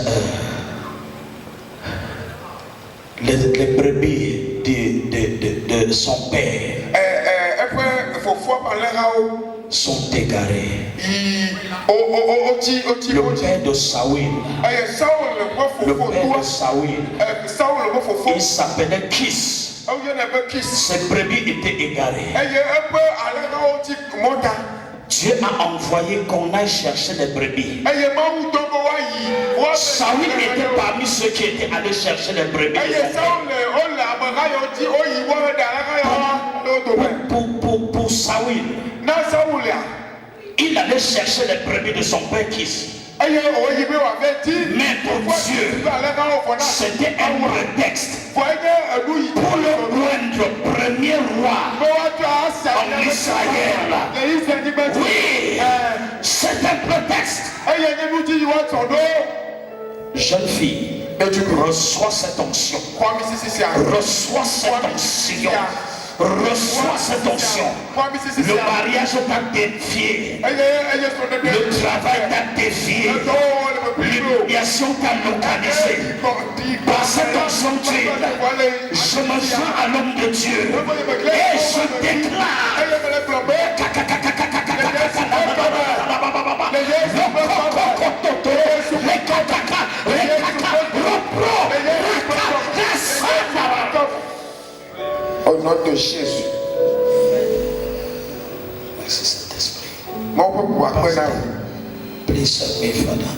Speaker 3: les brebis de son père sont égarés. Le père de Saoul, il s'appelait Kis. Ces brebis étaient égarées. Dieu a envoyé qu'on aille chercher les brebis. Saoul était parmi ceux qui étaient allés chercher les brebis. Pour Saoul, il allait chercher les brebis de son père Kis. Mais pour Dieu, c'était un prétexte pour le rendre premier roi en Israël. Oui, c'est un prétexte. Jeune fille, reçois cette onction. Reçois cette onction. Reçois cette onction. Le mariage t'a défié. Le travail t'a défié. L'humiliation t'a localisé. Par cette onction divine, je me joins à l'homme de Dieu et je déclare
Speaker 1: au nom de Jésus.
Speaker 3: Merci Saint-Esprit.
Speaker 1: Please
Speaker 3: help me, Father.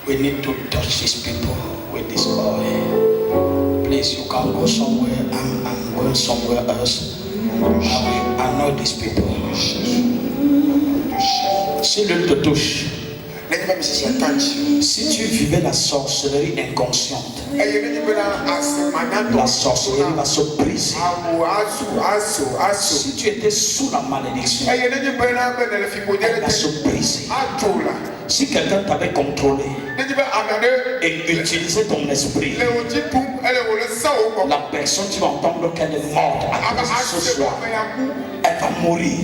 Speaker 3: We need to touch these people with this oil. Please, you can go somewhere. I'm going somewhere else. I know these people. Si l'huile te touche, si tu vivais la sorcellerie inconsciente, la sorcellerie va se briser. Si tu étais sous la malédiction, elle va se briser. Si quelqu'un t'avait contrôlé et utilisé ton esprit, la personne, tu vas entendre qu'elle est morte à cause de ce soir. Elle va mourir.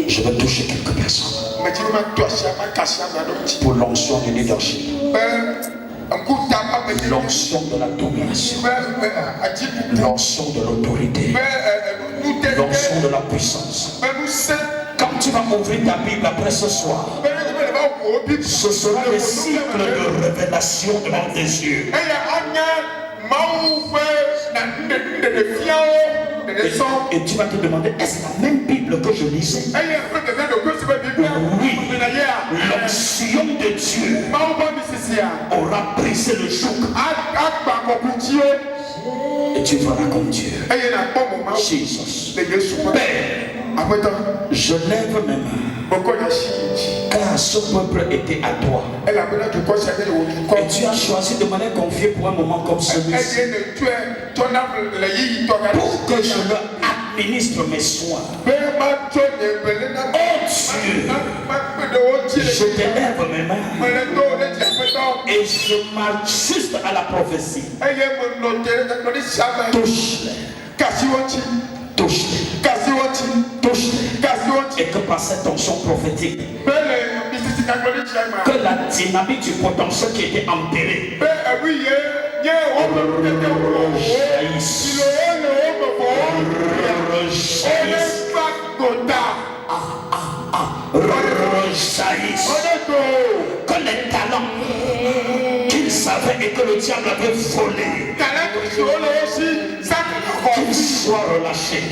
Speaker 3: Je vais toucher quelques personnes pour l'onction du leadership, l'onction de la domination, l'onction de l'autorité, l'onction de la puissance. Quand tu vas ouvrir ta Bible après ce soir, ce sera le cycle de révélation devant tes yeux. Et tu vas te demander, est-ce la même Bible que je lisais? Oui, l'onction de Dieu aura brisé le joug. Et tu feras comme Dieu. Jesus. Père, je lève mes mains, car ce peuple était à toi. Et tu as choisi de m'aller confier pour un moment comme celui-ci, pour que je leur administre mes soins. Oh Dieu, je t'élève mes mains et je marche juste à la prophétie. Touche-les. Touche-les. Et que par cette onction prophétique, que la dynamique du potentiel qui était enterré rejaillisse. Que les talents qu'il savait et que le diable avait volé, qu'ils soient relâchés.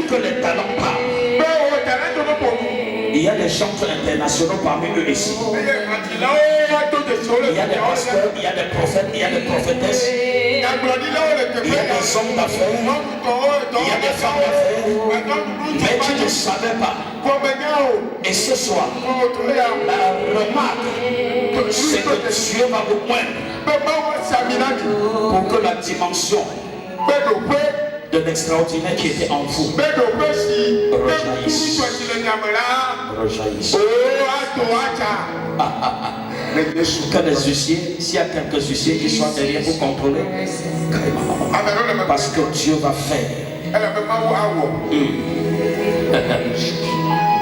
Speaker 3: Que les talents parlent. Il y a des chantres internationaux parmi eux ici. Il y a des pasteurs, il y a des prophètes, il y a des prophétesses. Il y a des hommes d'affaires, il y a des femmes d'affaires. Mais tu ne savais pas. Et ce soir, la remarque, c'est que Dieu va au moins pour que la dimension de l'extraordinaire qui était en vous rejaillisse. Que les huissiers, s'il y a quelques huissiers qui sont derrière pour contrôler, parce que Dieu va faire.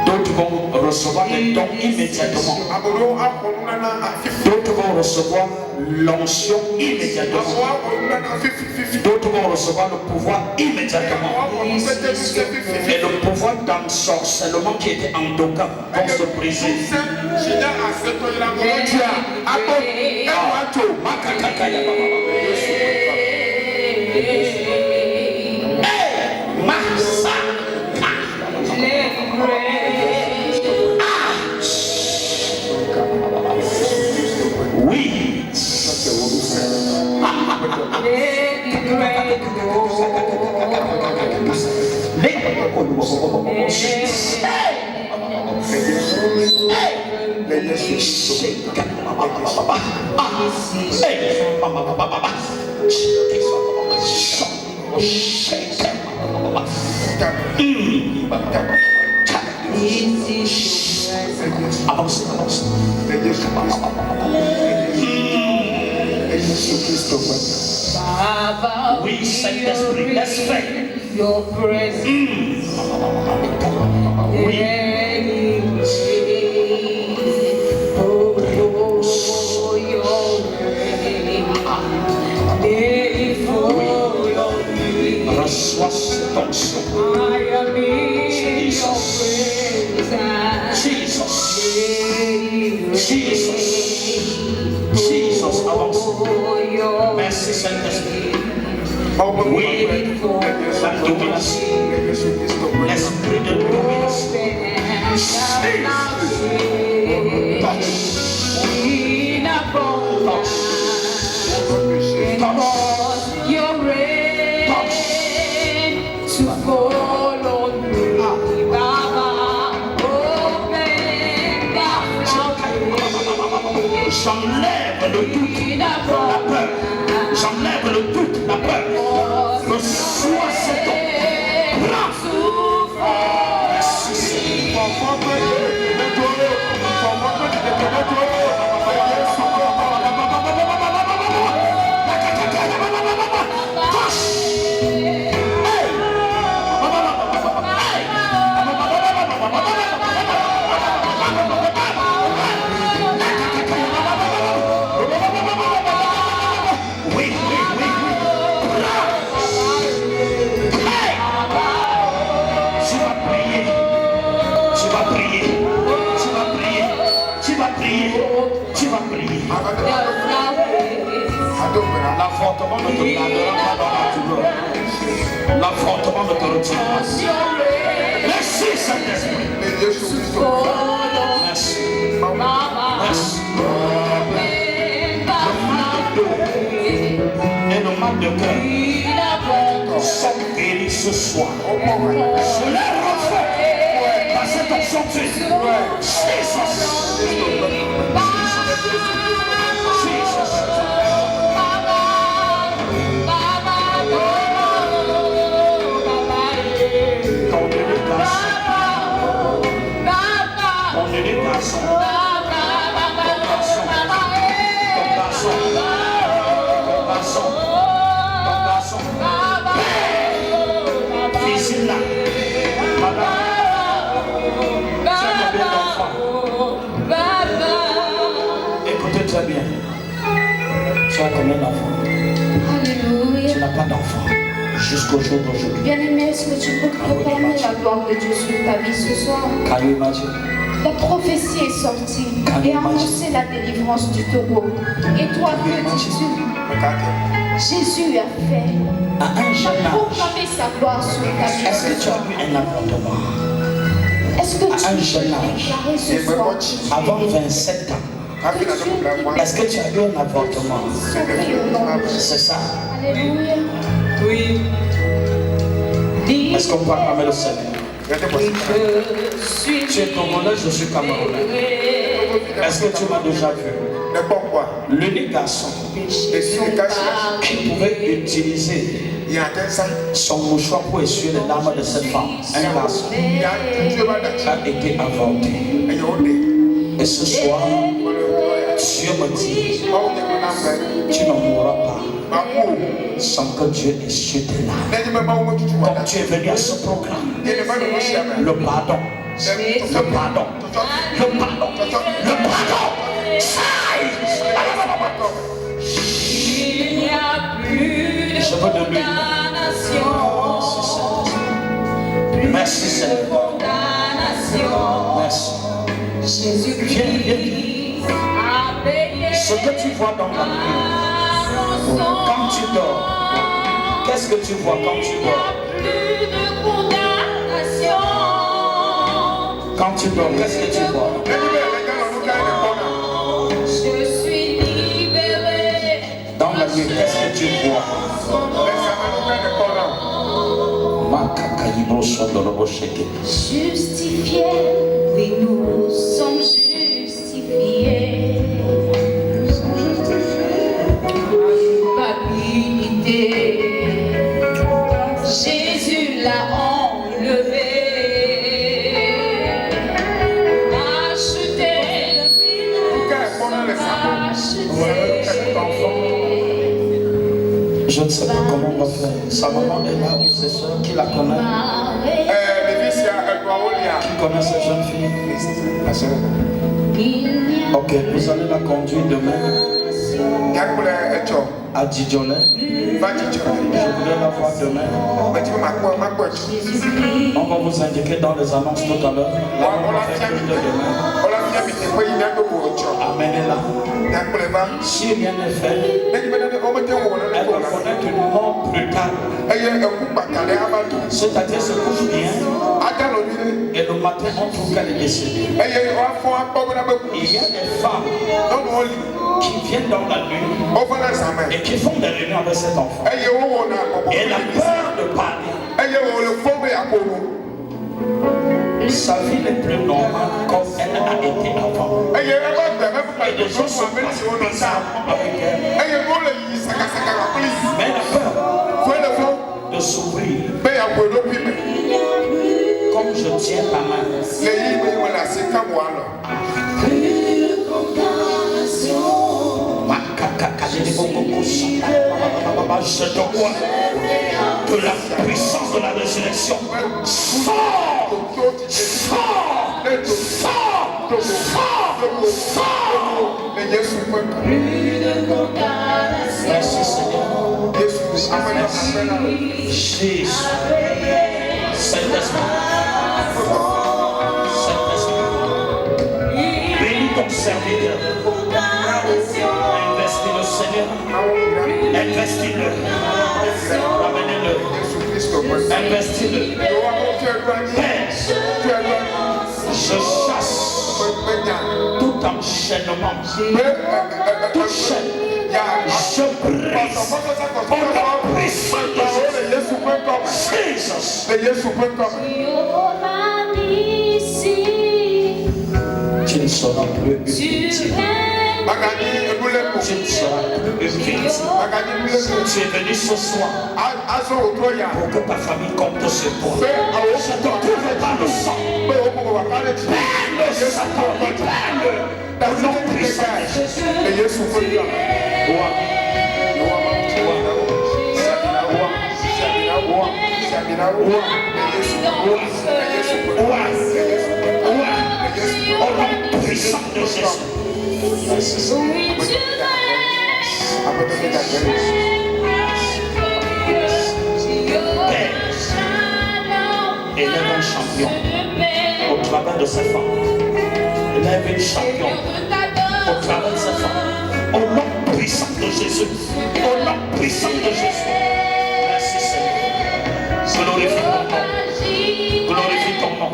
Speaker 3: D'autres vont recevoir des dons immédiatement. D'autres vont recevoir l'onction immédiatement. D'autres vont recevoir le pouvoir immédiatement. Et le pouvoir d'ensorcellement qui était endogame va se briser. Oui, Saint-Esprit, laisse faire.
Speaker 4: Your presence.
Speaker 3: Oui. Reçois cette onction. Jesus, avance. Merci Saint-Esprit. Oui, la domination, l'esprit de domination.
Speaker 4: Your reign to fall on me, Baba.
Speaker 3: J'enlève le doute, la peur. J'enlève le doute, la peur. Reçois cet don. L'affrontement ne te gardera pas dans la douleur. L'affrontement ne te retient pas. Merci Saint-Esprit. Merci. Merci. Le mal de dos et le mal de cœur sont guéris ce soir. Je les refais par cette onction de Jésus. Écoutez très bien. Tu as combien d'enfants?
Speaker 4: Alléluia.
Speaker 3: Tu n'as pas d'enfants jusqu'au jour d'aujourd'hui.
Speaker 4: Bien-aimé, est-ce que tu peux proclamer la gloire de Dieu sur ta vie ce soir?
Speaker 3: Can you imagine?
Speaker 4: La prophétie est sortie et a annoncé la délivrance du taureau. Et toi, que dis-tu? Jésus a fait.
Speaker 3: À un jeune âge,
Speaker 4: Proclamer sa gloire sur ta vie.
Speaker 3: est-ce que tu as eu un avortement?
Speaker 4: Est-ce que tu
Speaker 3: à un jeune âge, avant 27 ans, est-ce que tu as eu un avortement? C'est ça?
Speaker 4: Alléluia.
Speaker 2: Oui.
Speaker 3: Est-ce qu'on peut acclamer le Seigneur? Tu es Congolais, je suis Camerounais. Est-ce que tu m'as déjà vu? L'unique garçon qui pouvait utiliser son mouchoir pour essuyer les larmes de cette femme, un garçon, a été avorté. Et ce soir, Dieu me dit, tu ne mourras pas sans que Dieu essuie tes larmes. Comme tu es venu à ce programme, le pardon, le pardon, le pardon, le pardon.
Speaker 2: Il n'y a plus de condamnation.
Speaker 3: Merci Seigneur. Merci.
Speaker 2: Jésus-Christ a payé.
Speaker 3: Ce que tu vois dans la nuit, quand tu dors, qu'est-ce que tu vois quand tu dors?
Speaker 2: Plus de condamnation.
Speaker 3: Quand tu dors, qu'est-ce que tu vois?
Speaker 2: Je suis libéré.
Speaker 3: Dans la nuit, qu'est-ce que tu vois?
Speaker 4: Justifiés, oui, nous sommes justifiés.
Speaker 2: Culpabilité. Jésus l'a enlevé.
Speaker 3: Je ne sais pas comment on va faire. Sa maman est là ou ses soeurs qui la connaissent. Qui connaît cette jeune fille? Ok, vous allez la conduire demain à Djidjolé. Je voudrais la voir demain. On va vous indiquer dans les annonces tout à l'heure. On va faire plus de demain. Amenez-la. Si rien n'est fait, elle va connaître une mort brutale. C'est-à-dire se couche bien et le matin on trouve qu'elle est décédée. Il y a des femmes qui viennent dans la nuit et qui font des réunions avec cet enfant. Et elle a peur de parler. Sa vie n'est plus normale comme elle a été avant. Et les gens sont bizarrement avec elle. Mais elle a peur de s'ouvrir. Comme je tiens ta main. Je te vois de la puissance de la résurrection. Sors! Sors! Sors! Sors! Merci Seigneur. Merci. Jésus. Saint-Esprit. Saint-Esprit. Bénis ton serviteur. Investis le Seigneur. Investis-le. Amenez-le. Investis-le. Père, je chasse tout enchaînement, toute chaîne. Je brise au nom puissant de Jésus. Tu ne seras plus une victime. Tu ne seras plus une victime. Tu es venu ce soir pour que ta famille compte sur toi. Je te couvre par le sang. Prends-le, Satan, prends-le. Au nom puissant de Jésus. Au nom puissant de Jésus. Élève un champion au travers de cette femme. Élève un champion au travers de cette femme. Au nom puissant de Jésus. Au nom puissant de Jésus. Merci Seigneur. Glorifie ton nom. Glorifie ton nom.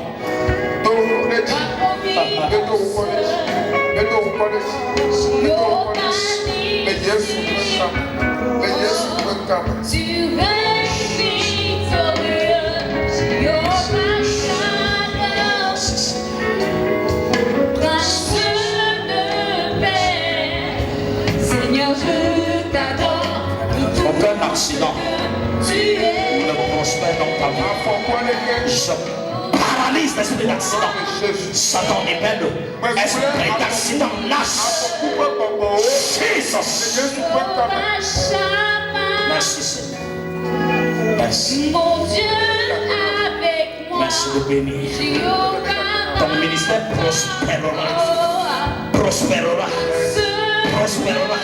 Speaker 3: Aucun accident ne prospère dans ta vie. Je paralyse l'esprit d'accident. Satan libère l'esprit d'accident. Lâche. Jesus. Merci Seigneur. Merci.
Speaker 2: Mon Dieu avec moi.
Speaker 3: Merci de bénir. Ton ministère prospérera. Prospérera. Prospérera.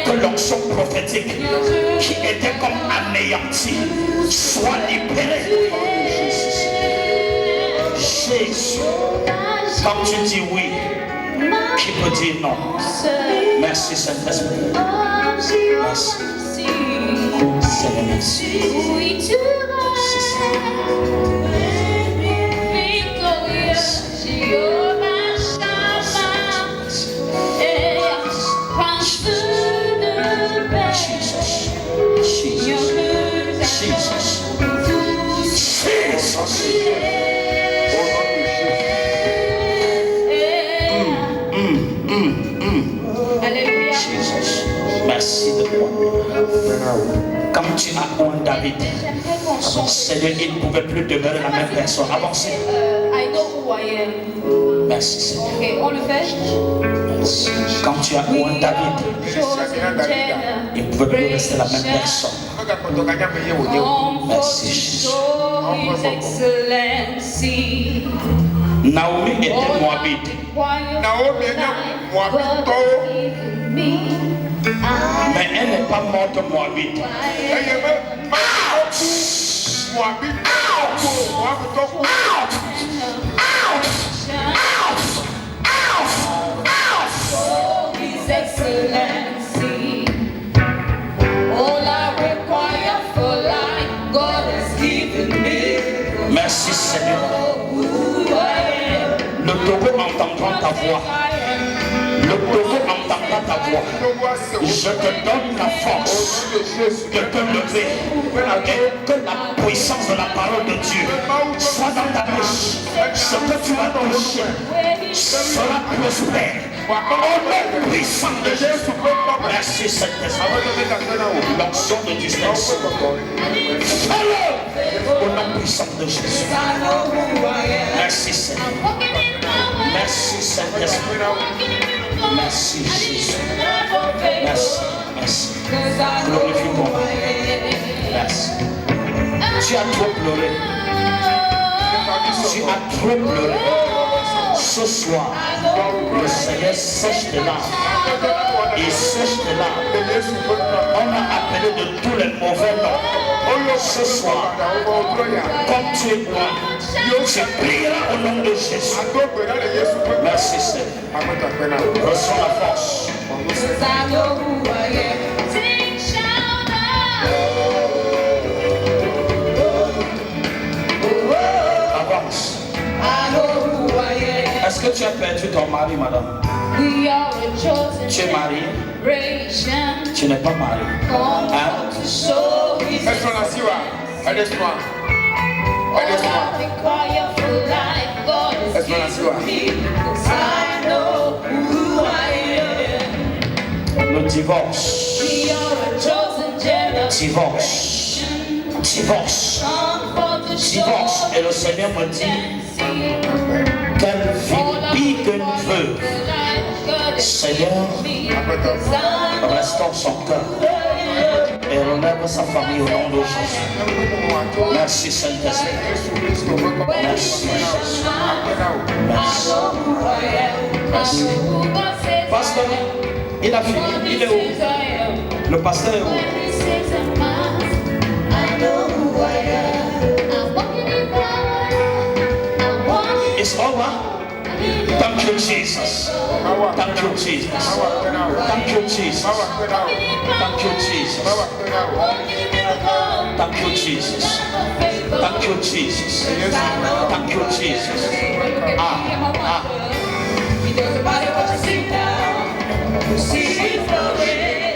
Speaker 3: Que l'onction prophétique qui était comme anéantie soit libérée. Jésus. Quand tu dis oui, qui peut dire non? Merci Saint-Esprit. Merci. Seigneur, merci.
Speaker 2: Oui, tu victorieux, Jéhovah Shammah, et prince de paix,
Speaker 3: Jesus.
Speaker 2: Seigneur,
Speaker 3: Jesus. Jesus.
Speaker 2: Alléluia.
Speaker 3: Jesus. Merci de moi. Quand tu as honte David, Seigneur, il ne pouvait plus demeurer la même personne. Avancez.
Speaker 2: I know who I am.
Speaker 3: Merci Seigneur.
Speaker 2: Ok, on le fait.
Speaker 3: Merci. Quand tu as honte David, il ne pouvait plus rester la même personne. Merci Jésus. Naomi était moabite. Mais elle n'est pas morte moabite. Merci Seigneur. Le Togo entendra ta voix. Le Togo entendra ta voix. Je te donne la force de te lever et que la puissance de la parole de Dieu soit dans ta bouche. Ce que tu vas toucher sera prospère. Au nom puissant de Jésus. Merci Saint-Esprit. L'onction de distinction. Fais-le au nom puissant de Jésus. Merci Seigneur. Merci Saint-Esprit. Merci Jésus. Merci. Merci. Glorifie ton nom. Merci. Tu as trop pleuré. Tu as trop pleuré. Ce soir, le Seigneur sèche tes larmes. Il sèche tes larmes. On a appelé de tous les mauvais noms. Ce soir, comme tu es moi, tu prieras au nom de Jésus. Merci Seigneur. Reçois la force. Avance. Est-ce que tu as perdu ton mari, madame? Tu es mariée? Tu n'es pas mariée. Hein? Le divorce. Divorce. Divorce. Divorce. Et le Seigneur me dit qu'elle vit pire qu'une veuve. Seigneur, restaure son cœur et relève sa famille au nom de Jésus. Merci Saint-Esprit. Merci Jésus. Merci. Merci. Pasteur, il a fini. Il est où? Le pasteur est où? It's over. Thank you, Jesus. Thank you, Jesus. Thank you, Jesus. Thank you, Jesus. Thank you, Jesus. Thank you, Jesus. Thank you, Jesus.
Speaker 2: Doesn't matter what you see now. See flowing.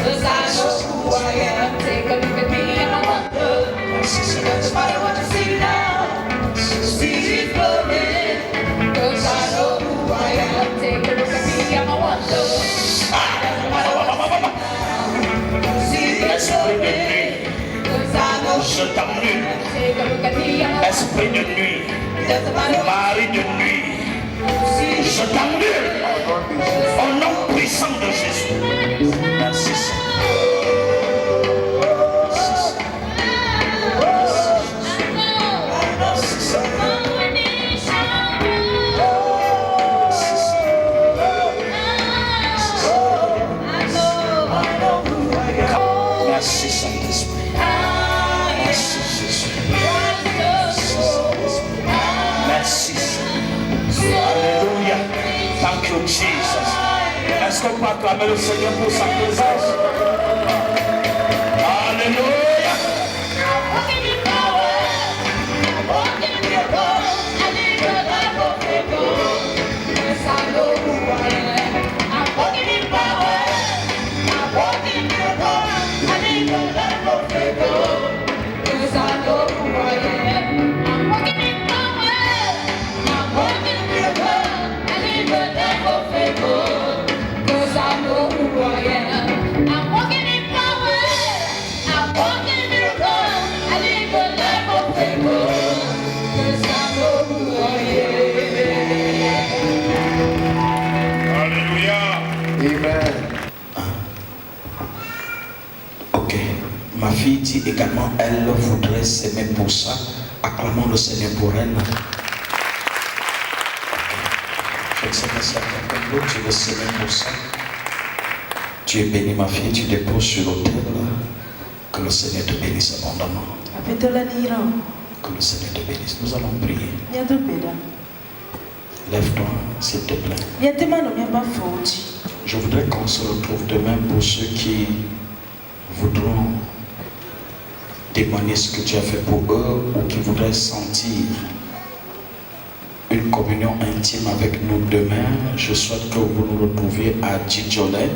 Speaker 2: 'Cause I know who I am. Take a look at me and I wonder. Doesn't matter what you see now. See flowing. 'Cause I know who I am. Take a look at me and I wonder. Doesn't matter what you see now. See flowing. 'Cause I know who I am. Take a look at me and I wonder.
Speaker 3: Esprit de nuit, mari de nuit, je t'annule au nom puissant de Jésus. Merci. Merci Saint-Esprit. Merci Jésus. Merci. Alléluia. Thank you Jesus. Est-ce qu'on peut acclamer le Seigneur pour sa présence? Alléluia. Ma fille dit également, elle voudrait s'aimer pour ça. Acclamons le Seigneur pour elle. Je ne sais pas si à quelqu'un d'autre tu veux s'aimer pour ça. Tu es bénie ma fille, tu déposes sur l'autel. Que le Seigneur te bénisse abondamment. Que le Seigneur te bénisse. Nous allons prier. Lève-toi, s'il te plaît. Je voudrais qu'on se retrouve demain pour ceux qui voudront témoigner ce que tu as fait pour eux ou qui voudraient sentir une communion intime avec nous demain. Je souhaite que vous nous retrouviez à Djidjolé.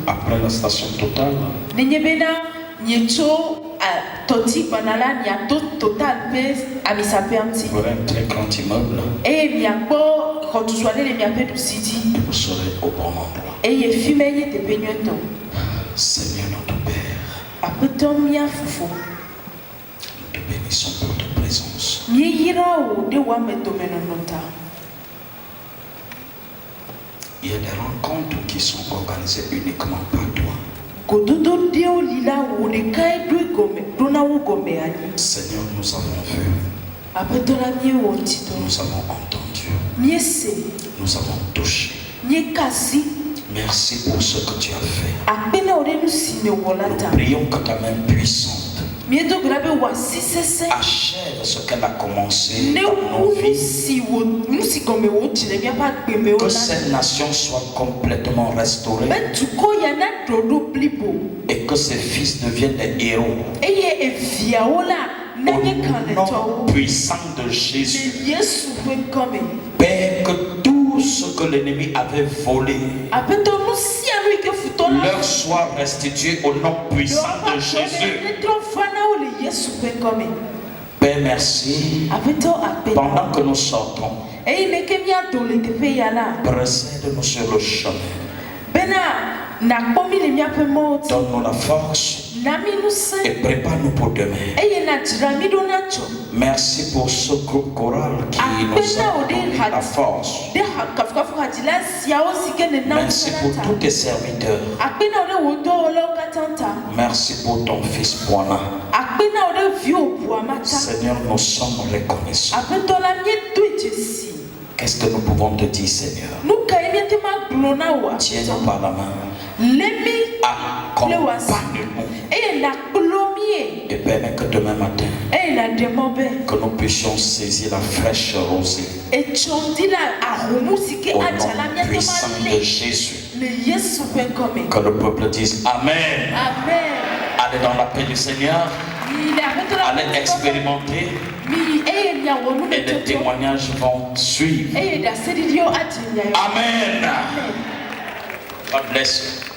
Speaker 3: Après la station Total.
Speaker 4: Toti banala niato total base amisaperti.
Speaker 3: Vous aurez un très grand immeuble.
Speaker 4: Et miapo quand tu sois les miapé du city.
Speaker 3: Et vous serez au bon endroit.
Speaker 4: Et il fume y te peignoto.
Speaker 3: Seigneur notre Père.
Speaker 4: Après ton mia fufo.
Speaker 3: Nous te bénissons pour ta présence.
Speaker 4: Miira o de wa me domeno nota.
Speaker 3: Il y a des rencontres qui sont organisées uniquement par toi.
Speaker 4: Seigneur,
Speaker 3: nous avons vu. Nous avons entendu. Nous avons touché. Merci pour ce que tu as fait. Nous prions que ta main puissante achève ce qu'elle a commencé dans nos vies. Que cette nation soit complètement restaurée et que ses fils deviennent des héros. Au nom puissant de Jésus. Père, que tout ce que l'ennemi avait volé leur soit restitué au nom puissant de Jésus. Père, merci. Pendant que nous sortons, précède-nous sur le chemin. Donne-nous la force et prépare-nous pour demain. Merci pour ce groupe choral qui nous a donné la force. Merci pour tous tes serviteurs. Merci pour ton fils Boana. Seigneur, nous sommes reconnaissants. Qu'est-ce que nous pouvons te dire, Seigneur? Tiens-nous par la main. Accompagne-nous. Et permets que demain matin, que nous puissions saisir la fraîche rosée. Au nom puissant de Jésus. Que le peuple dise Amen.
Speaker 4: Amen.
Speaker 3: Allez dans la paix du Seigneur. Allez expérimenter. Et les témoignages vont suivre. Amen. God bless you.